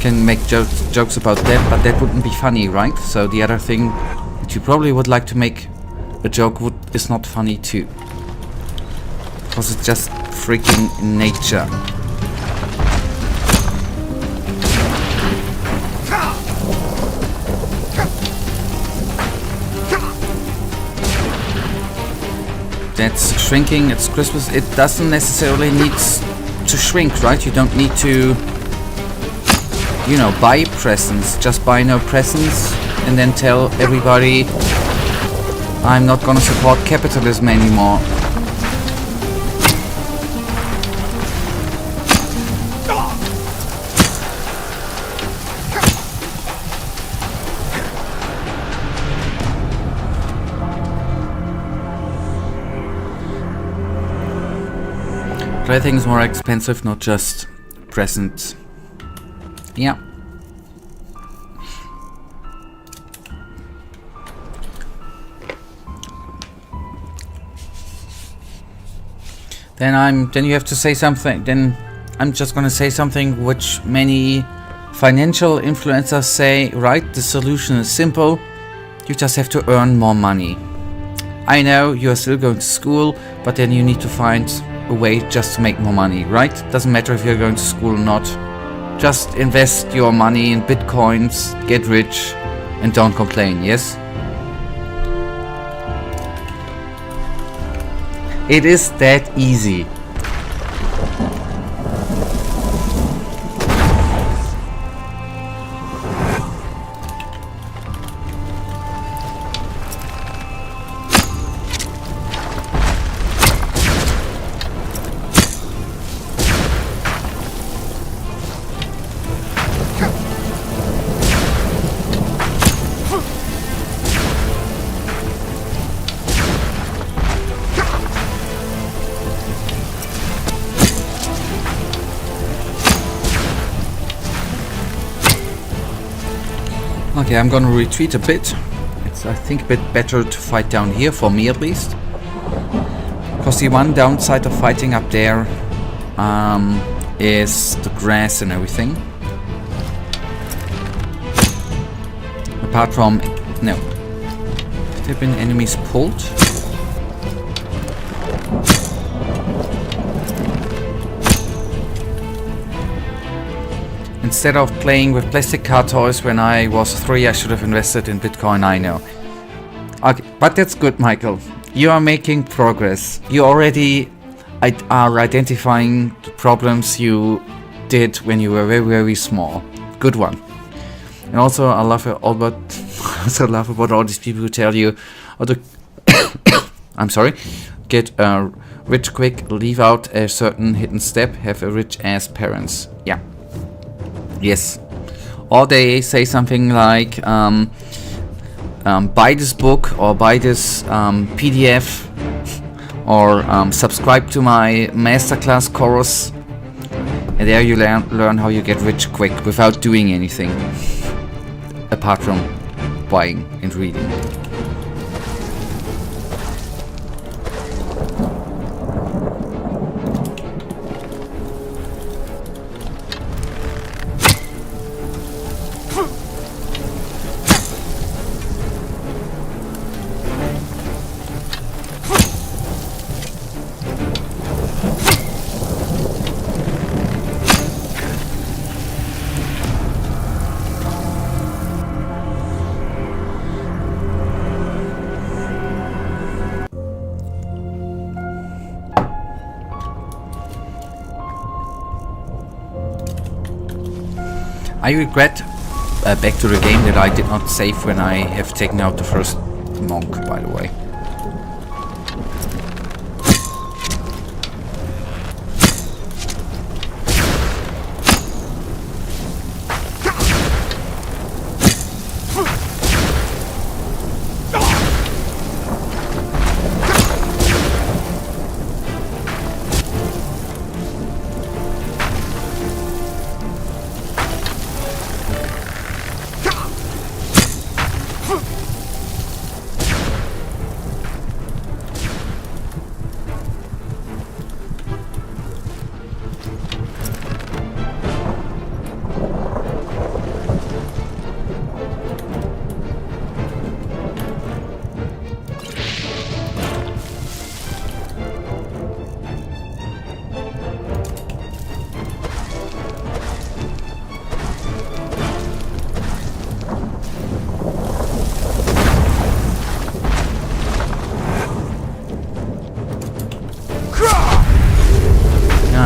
Can make jokes about that, but that wouldn't be funny, right? So the other thing that you probably would like to make a joke is not funny too. Because it's just freaking nature. That's shrinking, it's Christmas. It doesn't necessarily need to shrink, right? You don't need to, you know, buy presents. Just buy no presents and then tell everybody I'm not gonna support capitalism anymore. Everything is more expensive, not just presents. Yeah. Then you have to say something. Then I'm just gonna say something which many financial influencers say, right? The solution is simple. You just have to earn more money. I know you are still going to school, but then you need to find a way just to make more money, right? Doesn't matter if you're going to school or not. Just invest your money in bitcoins, get rich, and don't complain, yes? It is that easy. Okay, I'm gonna retreat a bit. It's, I think, a bit better to fight down here, for me at least. Because the one downside of fighting up there is the grass and everything. Apart from... no. Have there been enemies pulled? Instead of playing with plastic car toys when I was 3, I should have invested in Bitcoin, I know. Okay, but that's good, Michael. You are making progress. You already are identifying the problems you did when you were very, very small. Good one. And also, I love Albert. Also love about all these people who tell you how to I'm sorry, get rich quick, leave out a certain hidden step, have a rich ass parents. Yeah. Yes. Or they say something like buy this book or buy this PDF or subscribe to my masterclass course, and there you learn how you get rich quick without doing anything apart from buying and reading. I regret back to the game that I did not save when I have taken out the first monk, by the way.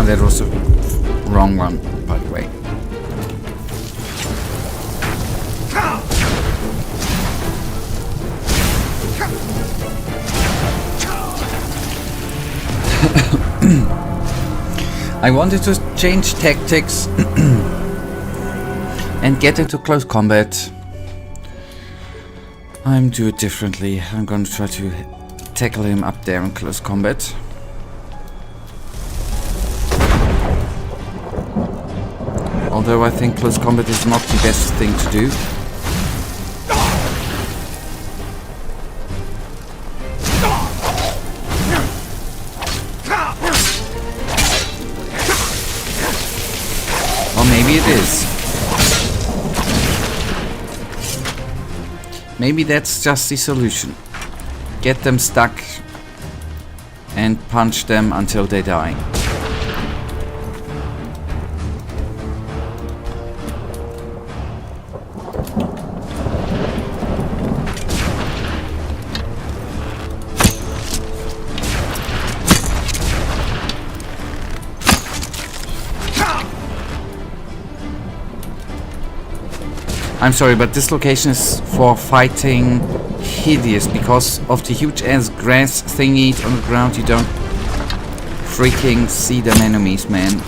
That was the wrong one, by the way. I wanted to change tactics and get into close combat. I'm do it differently. I'm gonna try to tackle him up there in close combat. Although I think close combat is not the best thing to do. Or maybe it is. Maybe that's just the solution. Get them stuck and punch them until they die. I'm sorry, but this location is for fighting hideous because of the huge ass grass thingy on the ground. You don't freaking see them enemies, man.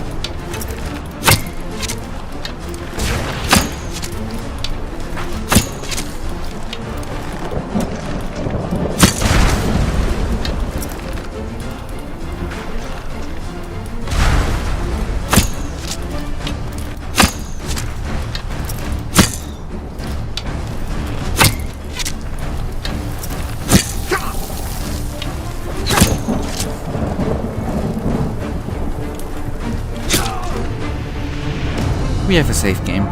We have a save game.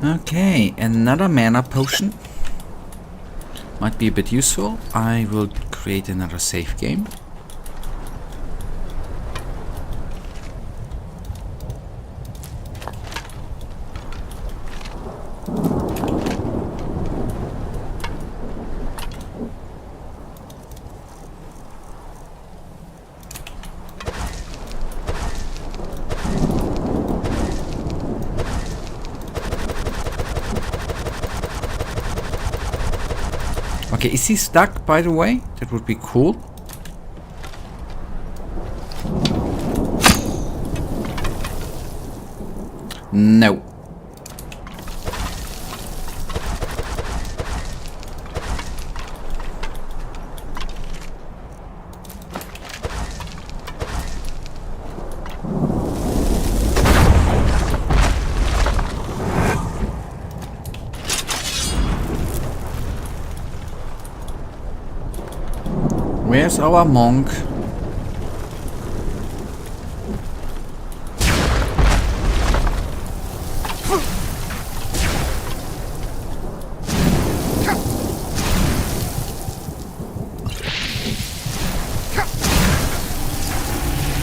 Okay, another mana potion. Might be a bit useful. I will create another save game. Okay, is he stuck, by the way? That would be cool. No. Where's our monk?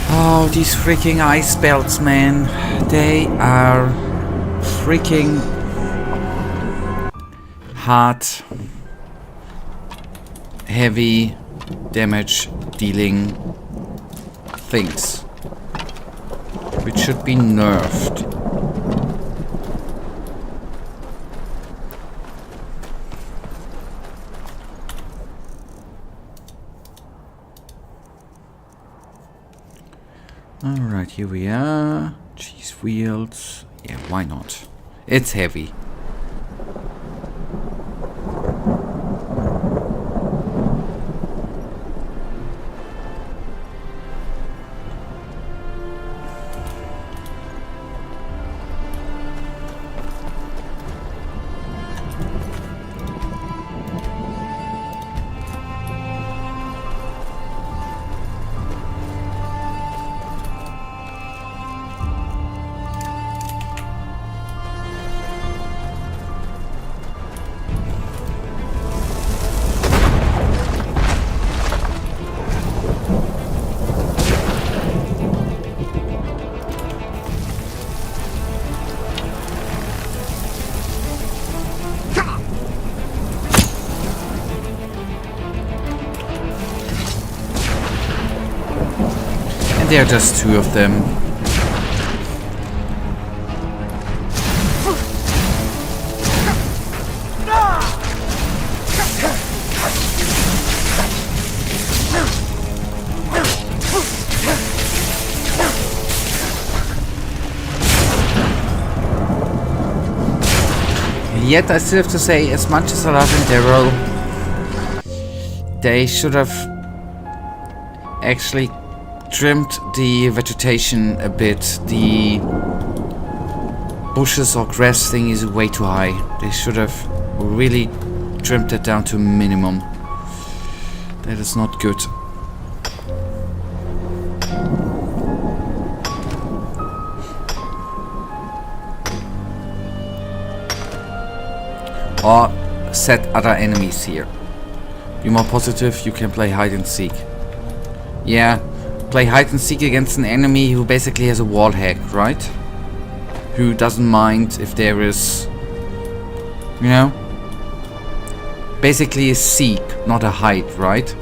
Oh, these freaking ice belts, man. They are freaking hard, heavy damage dealing things, which should be nerfed. Alright, here we are. Cheese wheels. Yeah, why not? It's heavy. There are just two of them. Yet I still have to say, as much as I love Enderal, they should have actually trimmed the vegetation a bit. The bushes or grass thing is way too high. They should have really trimmed it down to a minimum. That is not good. Or set other enemies here. Be more positive, you can play hide and seek. Yeah, play hide and seek against an enemy who basically has a wall hack, right? Who doesn't mind if there is, you know, basically a seek, not a hide, right?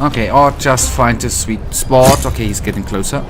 Okay, or just find a sweet spot. Okay, he's getting closer.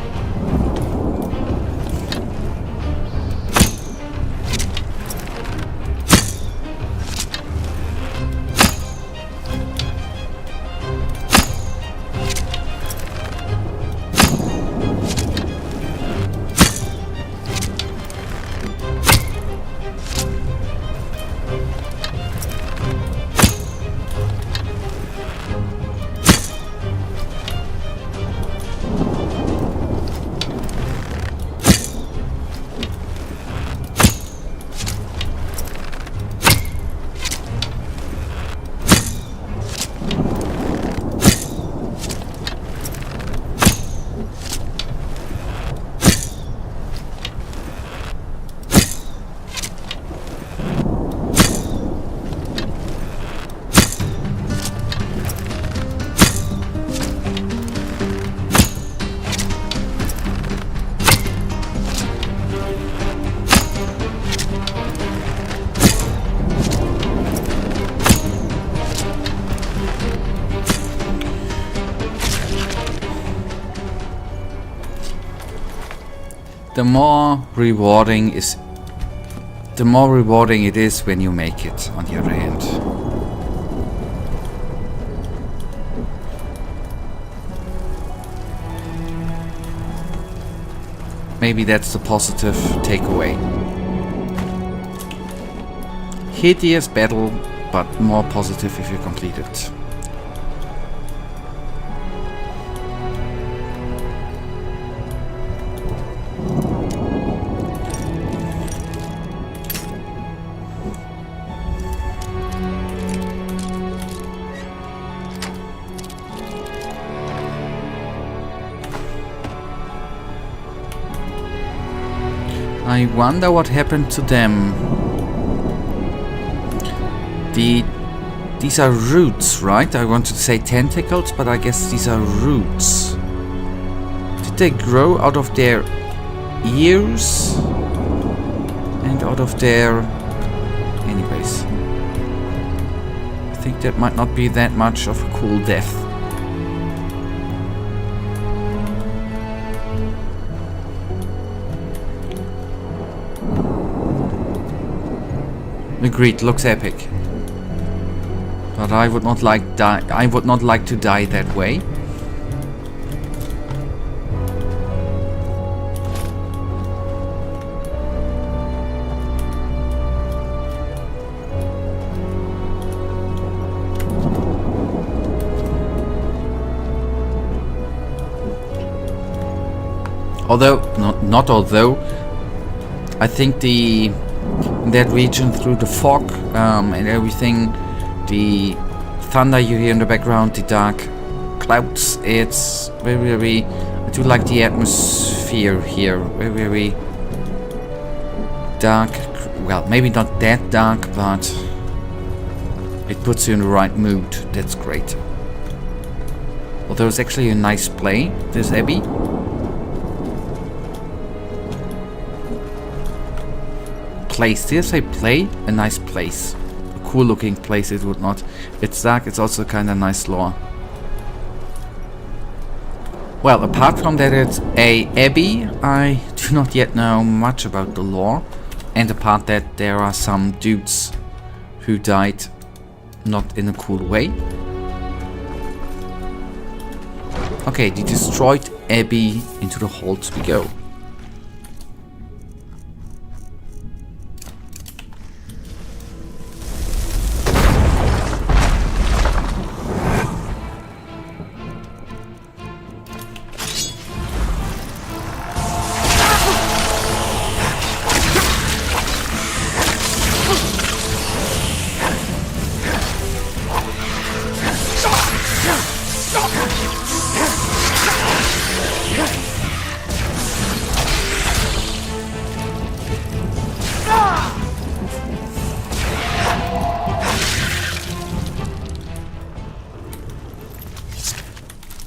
The more rewarding it is when you make it, on the other hand. Maybe that's the positive takeaway. Hideous battle, but more positive if you complete it. I wonder what happened to them. These are roots, right? I wanted to say tentacles, but I guess these are roots. Did they grow out of their ears? And out of their... Anyways. I think that might not be that much of a cool death. Agreed, looks epic. But I would not like to die that way. Although, not although, I think the in that region through the fog and everything. The thunder you hear in the background, the dark clouds. It's very, I do like the atmosphere here. Very dark. Well, maybe not that dark, but it puts you in the right mood. That's great. Although it's actually a nice play, this abbey. Place. Did I say play? A nice place. A cool looking place, it would not. It's dark, it's also kind of nice lore. Well, apart from that it's a abbey, I do not yet know much about the lore. And apart that there are some dudes who died not in a cool way. Okay, the destroyed abbey, into the holds we go.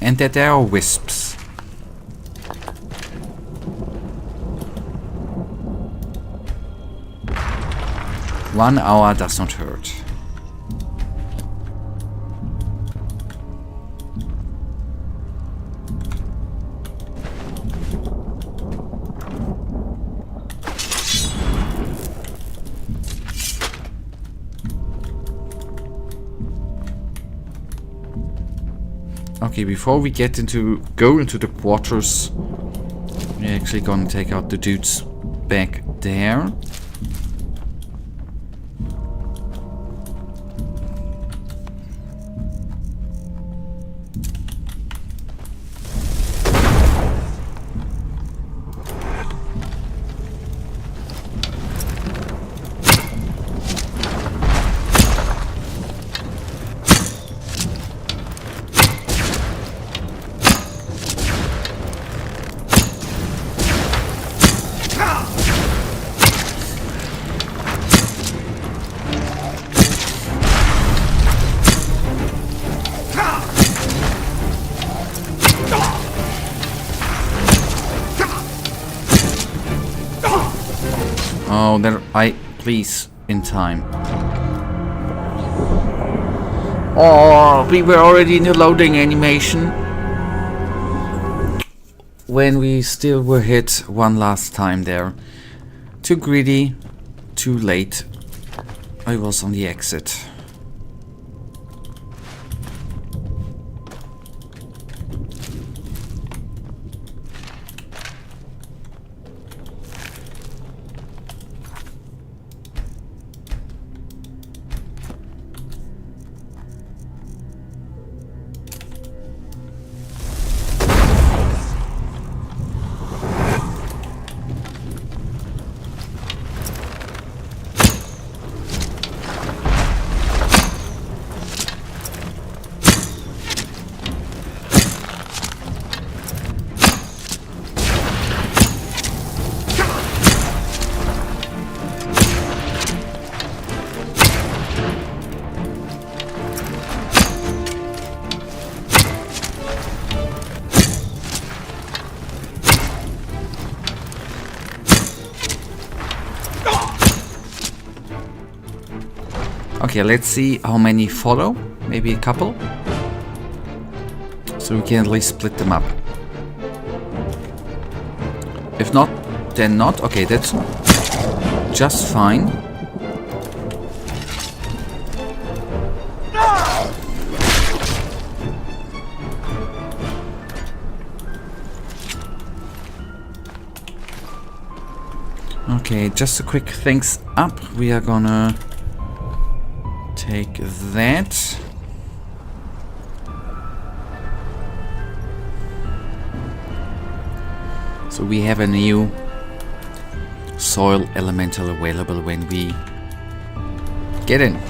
And that there are wisps. One hour does not hurt. Okay, before we go into the quarters, we're actually gonna take out the dudes back there. Oh, there, please, in time. Oh, we were already in the loading animation. When we still were hit one last time there. Too greedy, too late. I was on the exit. Okay, let's see how many follow. Maybe a couple. So we can at least split them up. If not, then not. Okay, that's just fine. Okay, just a quick things up. We are gonna take that. So we have a new soil elemental available when we get in.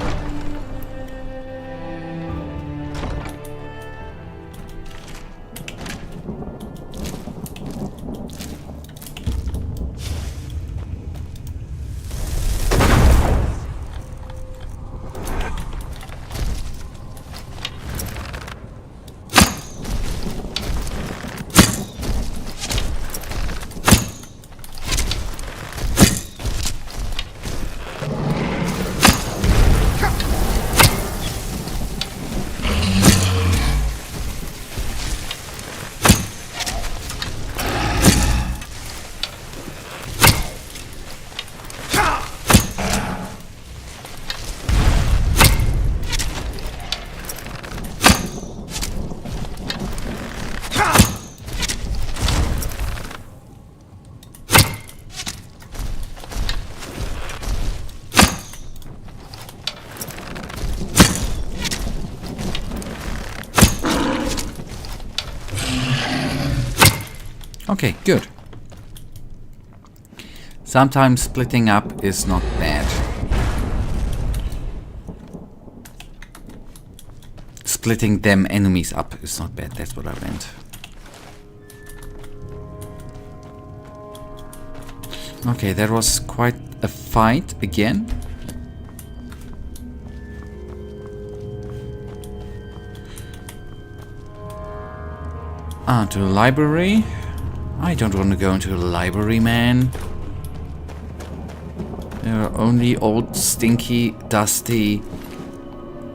Okay, good. Sometimes splitting up is not bad. Splitting them enemies up is not bad, that's what I meant. Okay, that was quite a fight again. To the library. I don't want to go into the library, man. There are only old, stinky, dusty,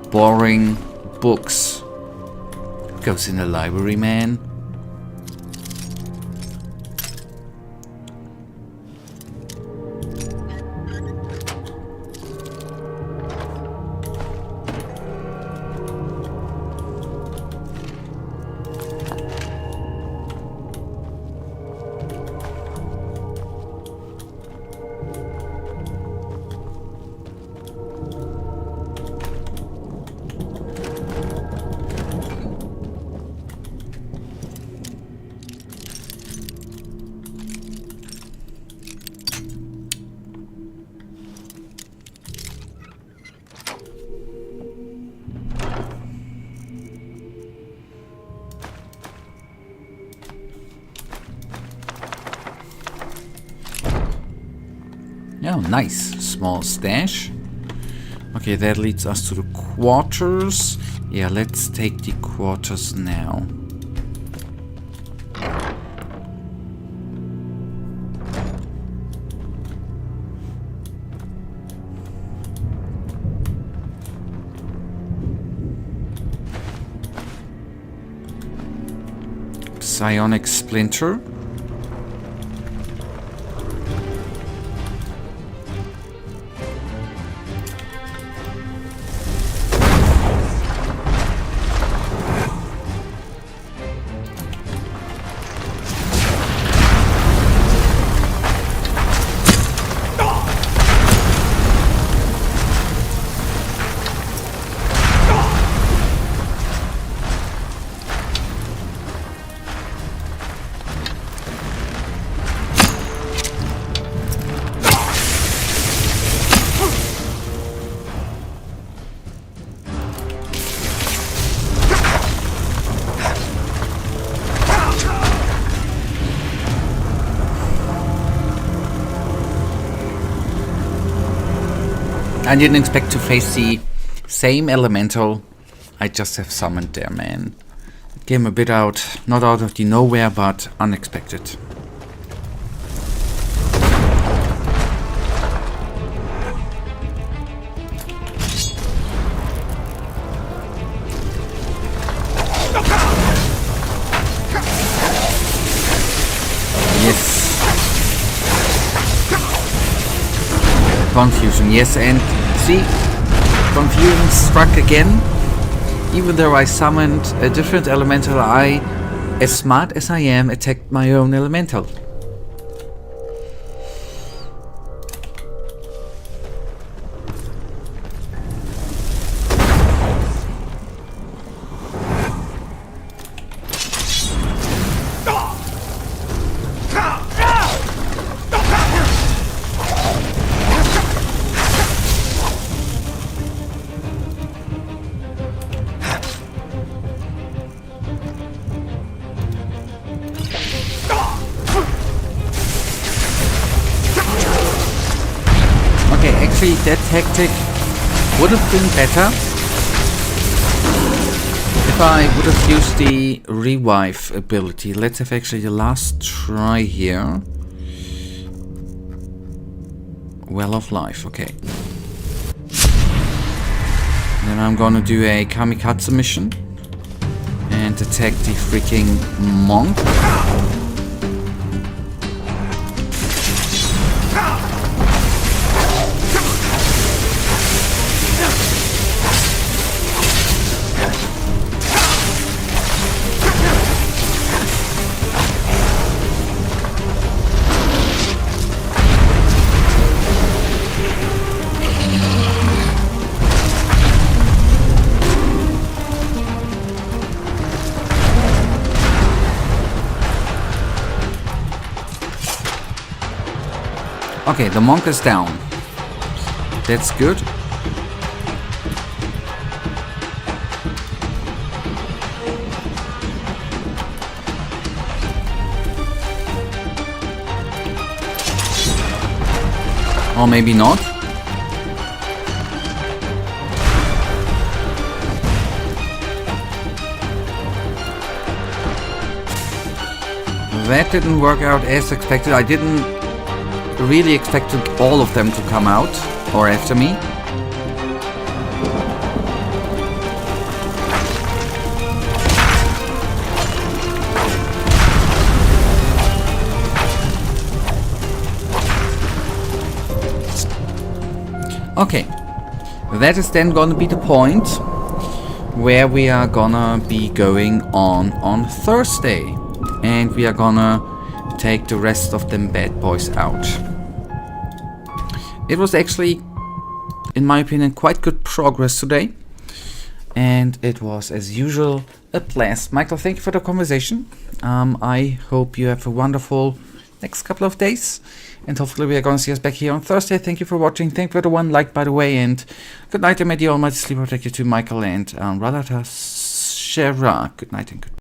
boring books. Who goes in the library, man? Oh, nice. Small stash. Okay, that leads us to the quarters. Yeah, let's take the quarters now. Psionic splinter. I didn't expect to face the same elemental I just have summoned there, man. It came a bit out, not out of the nowhere, but unexpected. Yes. Confusion, yes, and see, confusion struck again. Even though I summoned a different elemental, I, as smart as I am, attacked my own elemental. Actually, that tactic would have been better if I would have used the revive ability. Let's have actually the last try here. Well of life, okay. Then I'm gonna do a kamikaze mission and attack the freaking monk. Okay, the monk is down. That's good. Or maybe not. That didn't work out as expected. I didn't really expected all of them to come out or after me. Okay, that is then gonna be the point where we are gonna be going on Thursday, and we are gonna take the rest of them bad boys out. It was actually, in my opinion, quite good progress today, and it was as usual a blast. Michael, thank you for the conversation. I hope you have a wonderful next couple of days, and hopefully we are going to see us back here on Thursday. Thank you for watching. Thank you for the one like, by the way, and good night, and may the Almighty sleep protect you too, Michael, and Ralata Shera. Good night and good.